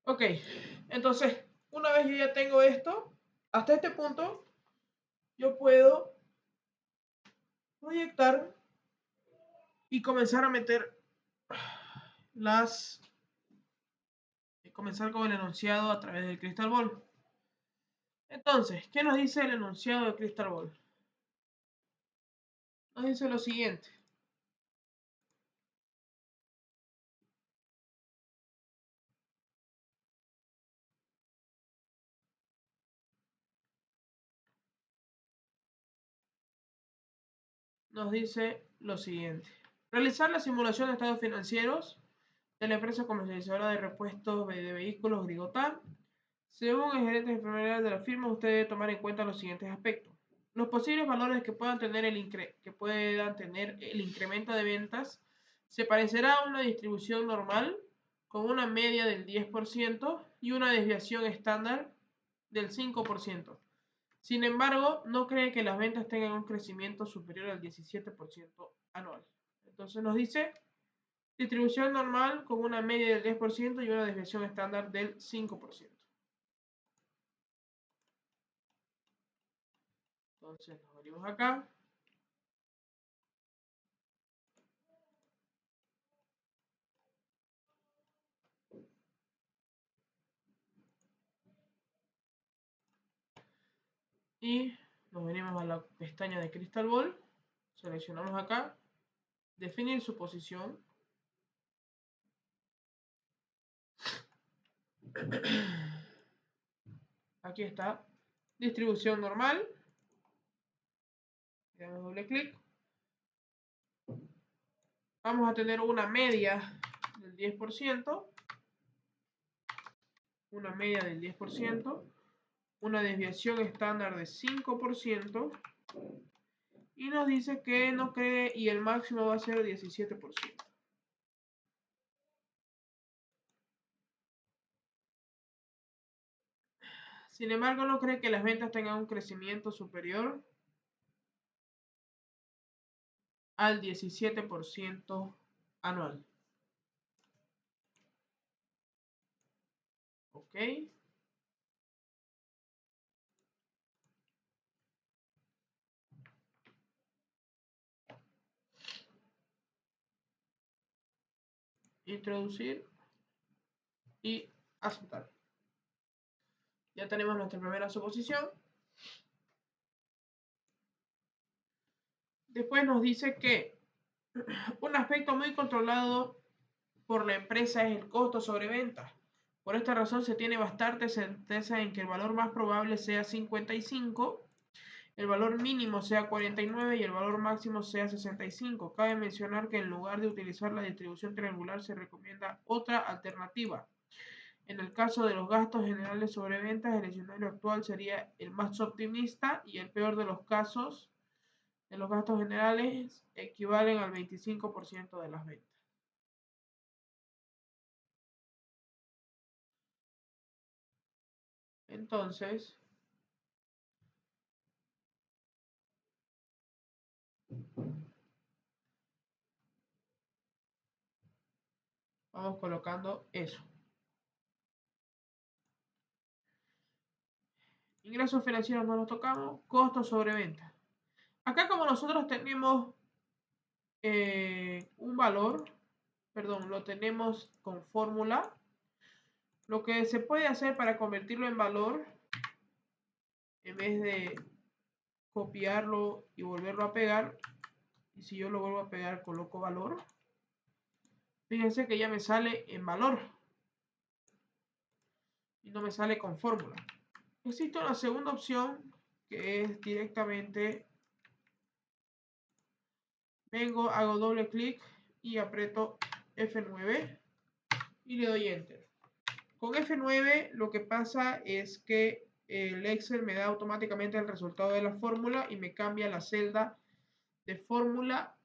Ok, entonces, una vez yo ya tengo esto, hasta este punto, yo puedo proyectar y comenzar a meter comenzar con el enunciado a través del Crystal Ball. Entonces, ¿qué nos dice el enunciado de Crystal Ball? Nos dice lo siguiente. Nos dice lo siguiente. Realizar la simulación de estados financieros de la empresa comercializadora de repuestos de vehículos Grigotá. Según el gerente general de la firma, usted debe tomar en cuenta los siguientes aspectos. Los posibles valores que puedan tener el incremento de ventas se parecerá a una distribución normal con una media del 10% y una desviación estándar del 5%. Sin embargo, no cree que las ventas tengan un crecimiento superior al 17% anual. Entonces nos dice distribución normal con una media del 10% y una desviación estándar del 5%. Entonces nos venimos acá. Y nos venimos a la pestaña de Crystal Ball. Seleccionamos acá. Definir su posición. Aquí está. Distribución normal. Le damos doble clic. Vamos a tener una media del 10%. Una media del 10%. Una desviación estándar de 5%. Y nos dice que no cree y el máximo va a ser 17%. Sin embargo, no cree que las ventas tengan un crecimiento superior al 17% anual. Ok. Introducir y aceptar. Ya tenemos nuestra primera suposición. Después nos dice que un aspecto muy controlado por la empresa es el costo sobre ventas. Por esta razón se tiene bastante certeza en que el valor más probable sea 55, el valor mínimo sea 49 y el valor máximo sea 65. Cabe mencionar que en lugar de utilizar la distribución triangular se recomienda otra alternativa. En el caso de los gastos generales sobre ventas, el escenario actual sería el más optimista y el peor de los casos de los gastos generales equivalen al 25% de las ventas. Entonces, vamos colocando eso. Ingresos financieros no los tocamos. Costos sobre venta. Acá como nosotros tenemos un valor, perdón, lo tenemos con fórmula. Lo que se puede hacer para convertirlo en valor, en vez de copiarlo y volverlo a pegar, y si yo lo vuelvo a pegar coloco valor, fíjense que ya me sale en valor y no me sale con fórmula. Existe una segunda opción que es directamente, vengo, hago doble clic y aprieto F9 y le doy enter. Con F9 lo que pasa es que el Excel me da automáticamente el resultado de la fórmula y me cambia la celda de fórmula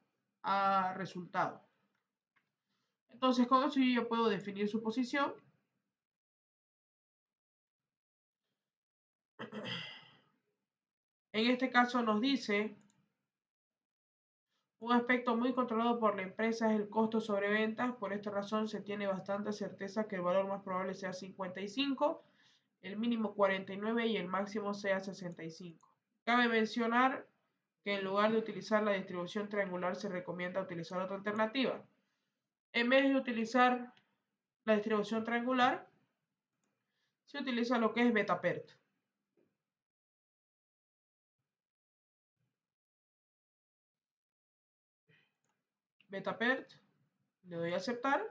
a resultado. Entonces con eso yo puedo definir su posición. En este caso nos dice, un aspecto muy controlado por la empresa es el costo sobre ventas. Por esta razón se tiene bastante certeza que el valor más probable sea 55, el mínimo 49 y el máximo sea 65. Cabe mencionar que en lugar de utilizar la distribución triangular se recomienda utilizar otra alternativa. En vez de utilizar la distribución triangular, se utiliza lo que es Betapert. Betapert, le doy a aceptar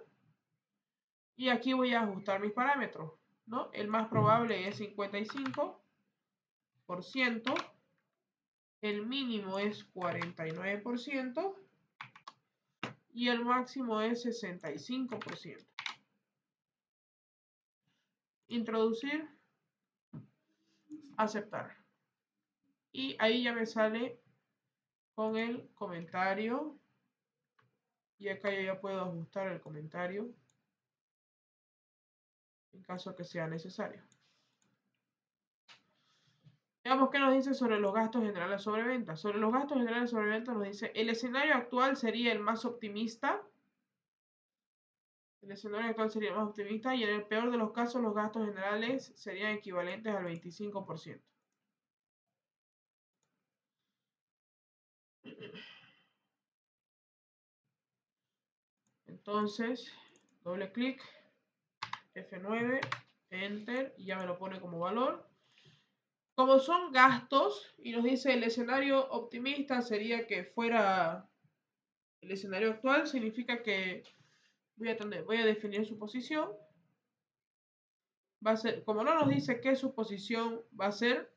y aquí voy a ajustar mis parámetros, ¿no? El más probable es 55%, el mínimo es 49% y el máximo es 65%. Introducir, aceptar. Y ahí ya me sale con el comentario. Y acá yo ya puedo ajustar el comentario en caso que sea necesario. Veamos qué nos dice sobre los gastos generales sobre ventas. Sobre los gastos generales sobre ventas nos dice, el escenario actual sería el más optimista. El escenario actual sería el más optimista y en el peor de los casos los gastos generales serían equivalentes al 25%. Entonces, doble clic, F9, Enter, y ya me lo pone como valor. Como son gastos, y nos dice el escenario optimista sería que fuera el escenario actual, significa que voy a definir su posición. Va a ser, como no nos dice qué su posición va a ser,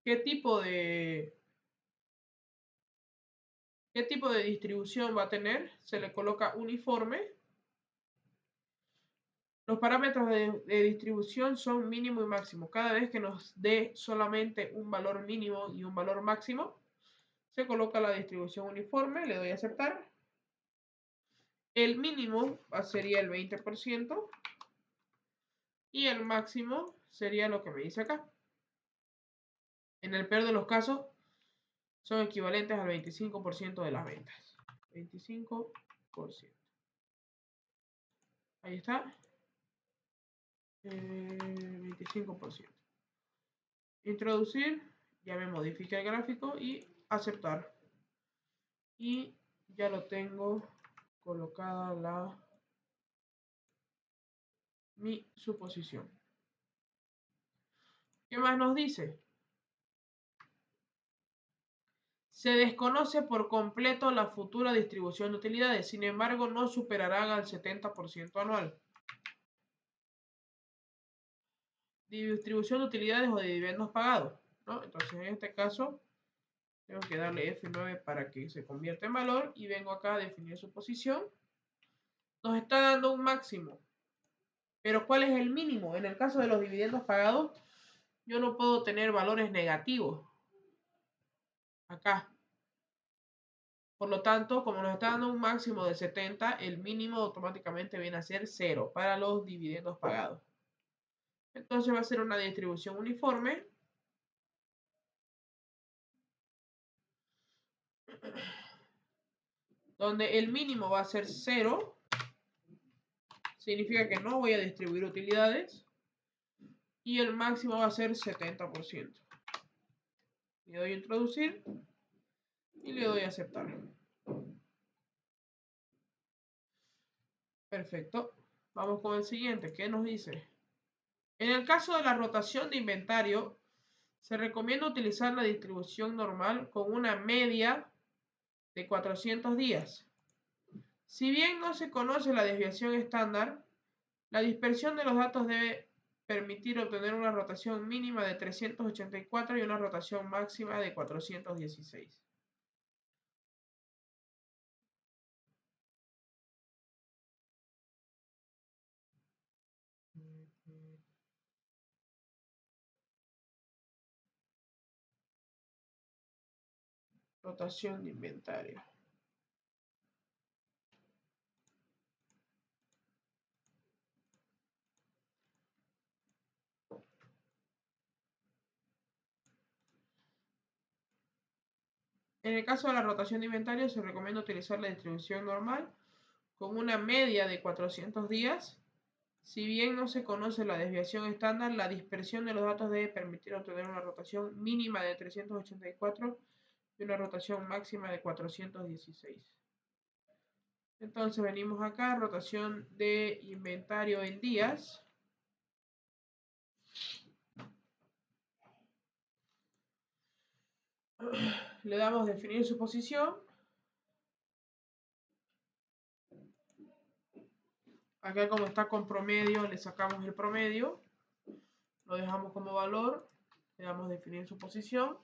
qué tipo de distribución va a tener, se le coloca uniforme. Los parámetros de distribución son mínimo y máximo. Cada vez que nos dé solamente un valor mínimo y un valor máximo, se coloca la distribución uniforme, le doy a aceptar. El mínimo sería el 20% y el máximo sería lo que me dice acá. En el peor de los casos, son equivalentes al 25% de las ventas. 25%. Ahí está. 25%. Introducir, ya me modifica el gráfico y aceptar. Y ya lo tengo colocada mi suposición. ¿Qué más nos dice? Se desconoce por completo la futura distribución de utilidades, sin embargo no superarán al 70% anual. Distribución de utilidades o de dividendos pagados, ¿no? Entonces en este caso tengo que darle F9 para que se convierta en valor y vengo acá a definir su posición. Nos está dando un máximo, pero ¿cuál es el mínimo? En el caso de los dividendos pagados, yo no puedo tener valores negativos acá. Por lo tanto, como nos está dando un máximo de 70, el mínimo automáticamente viene a ser 0 para los dividendos pagados. Entonces va a ser una distribución uniforme. Donde el mínimo va a ser 0. Significa que no voy a distribuir utilidades. Y el máximo va a ser 70%. Le doy a introducir. Y le doy a aceptar. Perfecto. Vamos con el siguiente. ¿Qué nos dice? En el caso de la rotación de inventario, se recomienda utilizar la distribución normal con una media de 400 días. Si bien no se conoce la desviación estándar, la dispersión de los datos debe permitir obtener una rotación mínima de 384 y una rotación máxima de 416. Rotación de inventario. En el caso de la rotación de inventario, se recomienda utilizar la distribución normal con una media de 400 días. Si bien no se conoce la desviación estándar, la dispersión de los datos debe permitir obtener una rotación mínima de 384 y una rotación máxima de 416. Entonces venimos acá, rotación de inventario en días. Le damos definir su posición. Acá como está con promedio, le sacamos el promedio. Lo dejamos como valor. Le damos definir su posición.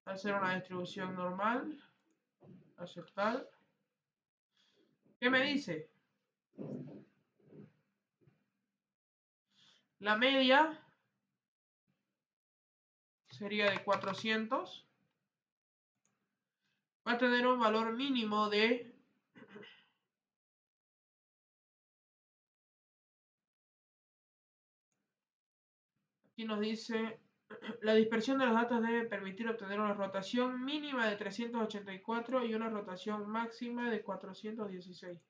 Hacer una distribución normal. Aceptar. ¿Qué me dice? La media sería de 400. Va a tener un valor mínimo de 384. Aquí nos dice, la dispersión de los datos debe permitir obtener una rotación mínima de 384 y una rotación máxima de 416.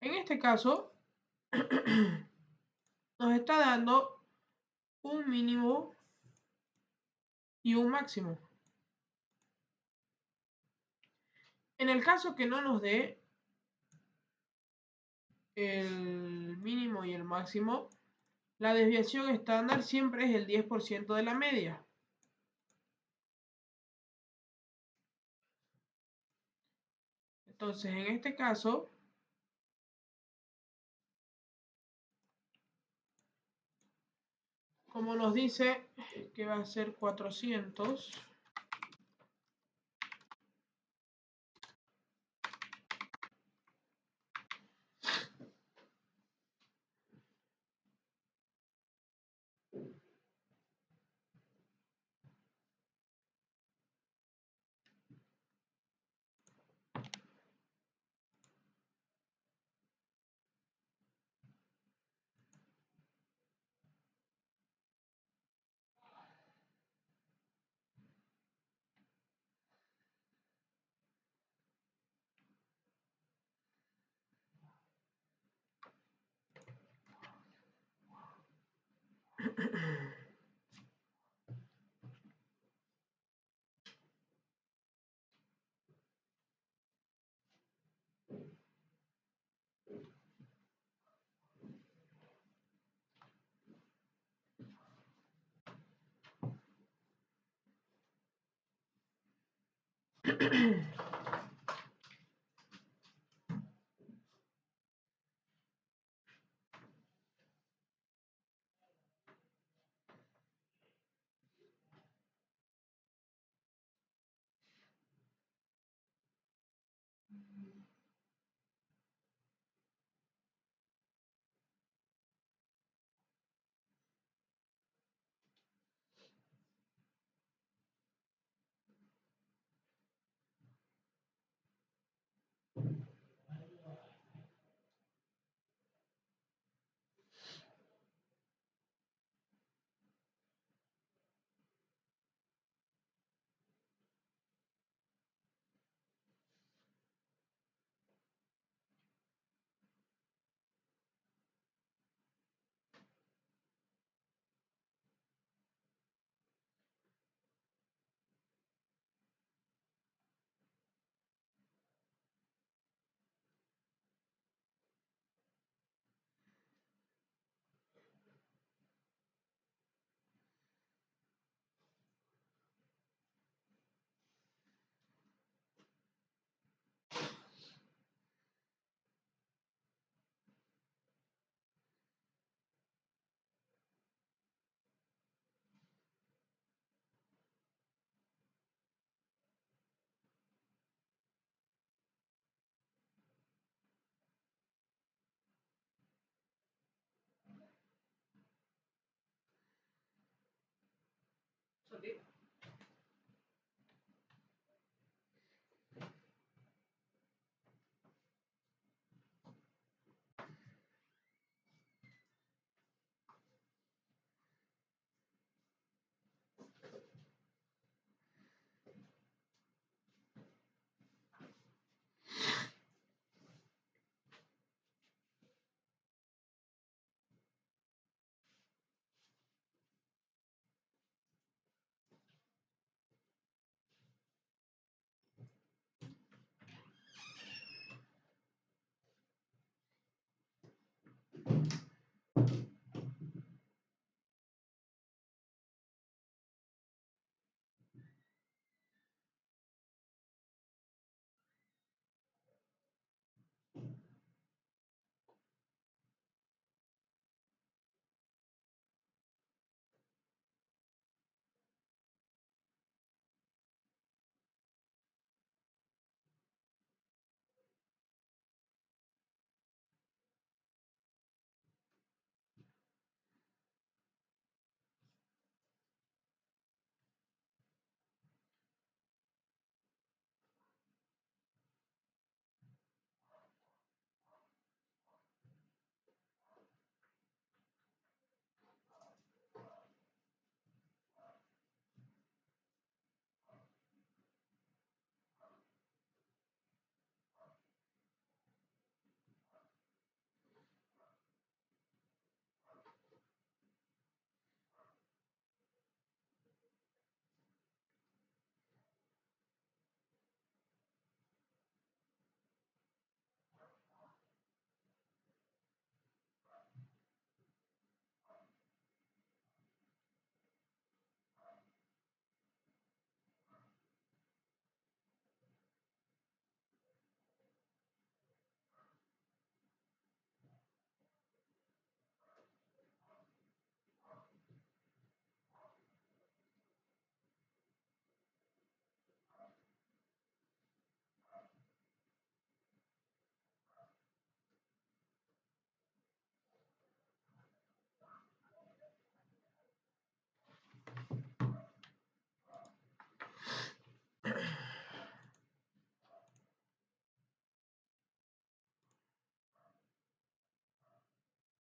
En este caso, nos está dando un mínimo y un máximo. En el caso que no nos dé el mínimo y el máximo, la desviación estándar siempre es el 10% de la media. Entonces, en este caso, como nos dice que va a ser 400,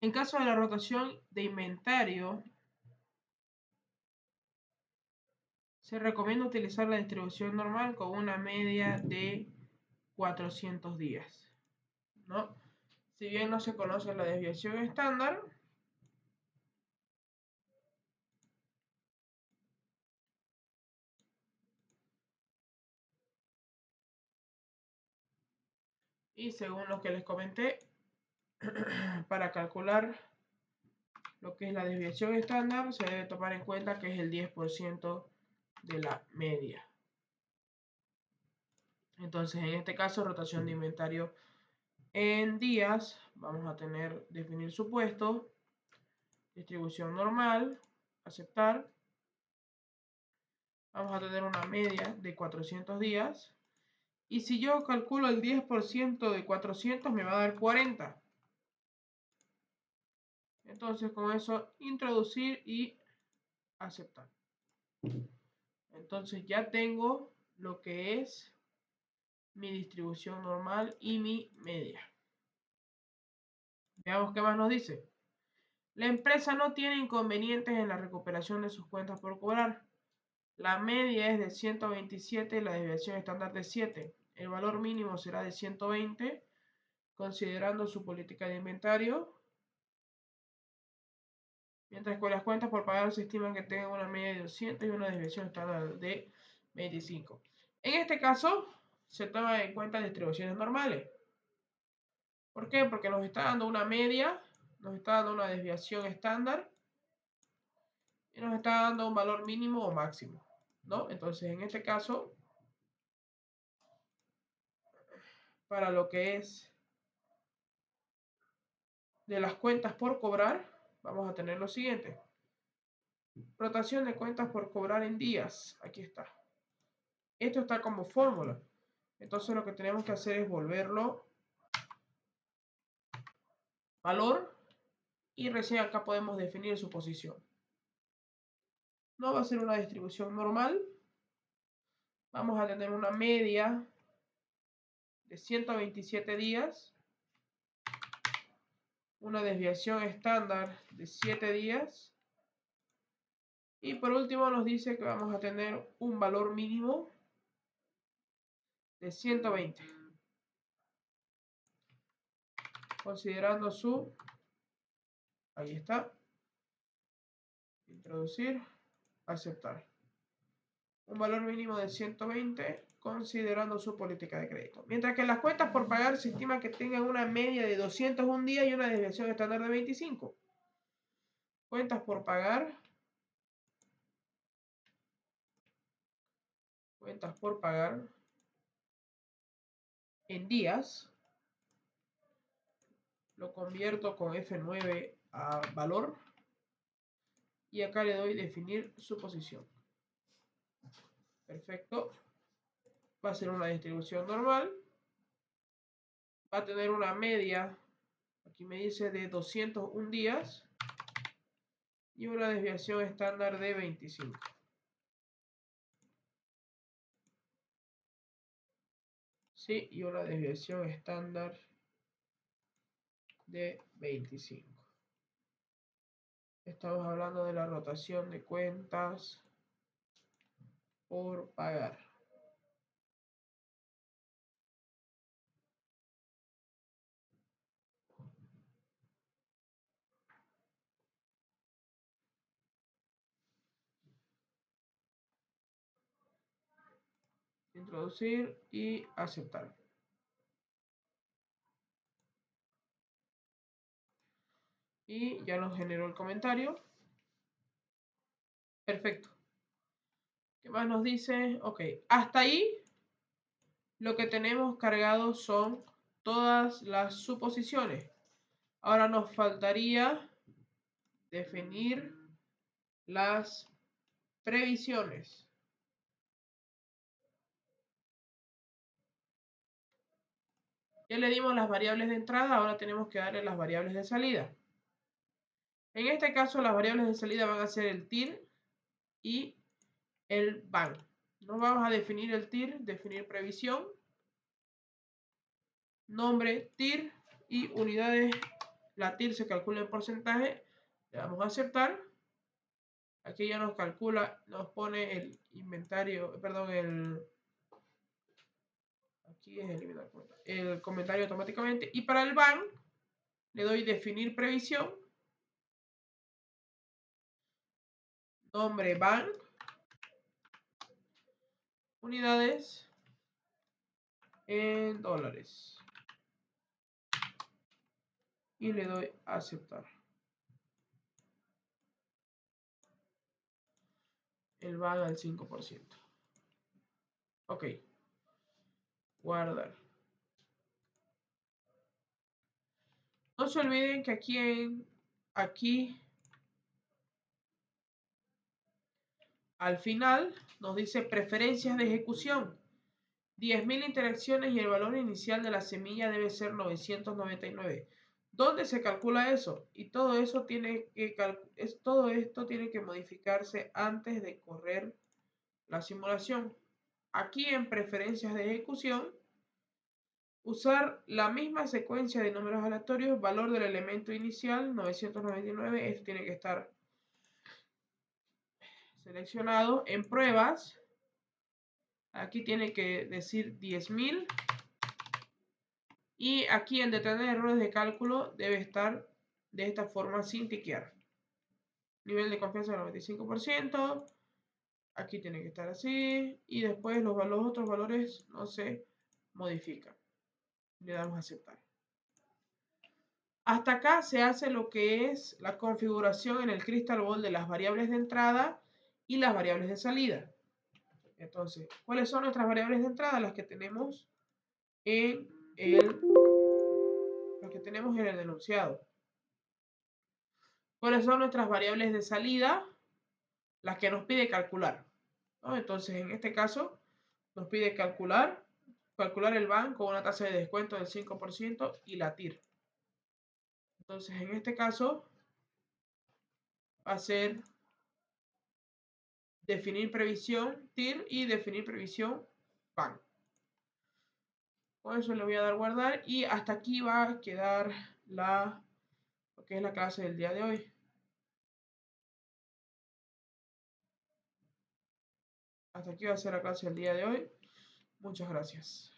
En caso de la rotación de inventario, se recomienda utilizar la distribución normal con una media de 400 días, ¿no? Si bien no se conoce la desviación estándar, y según lo que les comenté, para calcular lo que es la desviación estándar, se debe tomar en cuenta que es el 10% de la media. Entonces, en este caso, rotación de inventario en días, vamos a definir supuesto, distribución normal, aceptar. Vamos a tener una media de 400 días. Y si yo calculo el 10% de 400, me va a dar 40. Entonces, con eso, introducir y aceptar. Entonces, ya tengo lo que es mi distribución normal y mi media. Veamos qué más nos dice. La empresa no tiene inconvenientes en la recuperación de sus cuentas por cobrar. La media es de 127 y la desviación estándar de 7. El valor mínimo será de 120, considerando su política de inventario. Mientras que las cuentas por pagar se estima que tengan una media de 200 y una desviación estándar de 25. En este caso, se toma en cuenta distribuciones normales. ¿Por qué? Porque nos está dando una media, nos está dando una desviación estándar y nos está dando un valor mínimo o máximo, ¿no? Entonces, en este caso, para lo que es de las cuentas por cobrar, vamos a tener lo siguiente. Rotación de cuentas por cobrar en días. Aquí está. Esto está como fórmula. Entonces lo que tenemos que hacer es volverlo valor y recién acá podemos definir su posición. No va a ser una distribución normal. Vamos a tener una media de 127 días. Una desviación estándar de 7 días. Y por último nos dice que vamos a tener un valor mínimo de 120. Considerando su, ahí está, introducir, aceptar. Un valor mínimo de 120 considerando su política de crédito. Mientras que las cuentas por pagar se estima que tengan una media de 201 días y una desviación estándar de 25. Cuentas por pagar. Cuentas por pagar en días. Lo convierto con F9 a valor. Y acá le doy definir su posición. Perfecto. Va a ser una distribución normal. Va a tener una media, aquí me dice de 201 días. Y una desviación estándar de 25. Sí, y una desviación estándar de 25. Estamos hablando de la rotación de cuentas por pagar. Introducir y aceptar. Y ya nos generó el comentario. Perfecto. ¿Qué más nos dice? Ok, hasta ahí lo que tenemos cargado son todas las suposiciones. Ahora nos faltaría definir las previsiones. Ya le dimos las variables de entrada, ahora tenemos que darle las variables de salida. En este caso, las variables de salida van a ser el TIR y el BAN. Nos vamos a definir el TIR, definir previsión, nombre TIR y unidades. La TIR se calcula en porcentaje. Le damos a aceptar. Aquí ya nos calcula, nos pone el inventario, perdón, aquí es el comentario automáticamente. Y para el BAN le doy definir previsión, nombre BAN, unidades en dólares. Y le doy a aceptar. El BAN al 5%. Ok. guardar. No se olviden que aquí al final nos dice preferencias de ejecución. 10.000 interacciones y el valor inicial de la semilla debe ser 999. ¿Dónde se calcula eso? Y todo esto tiene que modificarse antes de correr la simulación. Aquí en preferencias de ejecución, usar la misma secuencia de números aleatorios, valor del elemento inicial 999, esto tiene que estar seleccionado. En pruebas, aquí tiene que decir 10.000. Y aquí el detener errores de cálculo debe estar de esta forma sin tiquear. Nivel de confianza del 95%. Aquí tiene que estar así. Y después los otros valores no se modifican. Le damos a aceptar. Hasta acá se hace lo que es la configuración en el Crystal Ball de las variables de entrada y las variables de salida. Entonces, ¿cuáles son nuestras variables de entrada? Las que tenemos en el enunciado. ¿Cuáles son nuestras variables de salida? Las que nos pide calcular, ¿no? Entonces, en este caso, nos pide calcular el BAN con una tasa de descuento del 5% y la TIR. Entonces, en este caso, va a ser definir previsión TIR y definir previsión BAN. Con eso le voy a dar guardar y hasta aquí va a quedar lo que es la clase del día de hoy. Hasta aquí va a ser la clase del día de hoy. Muchas gracias.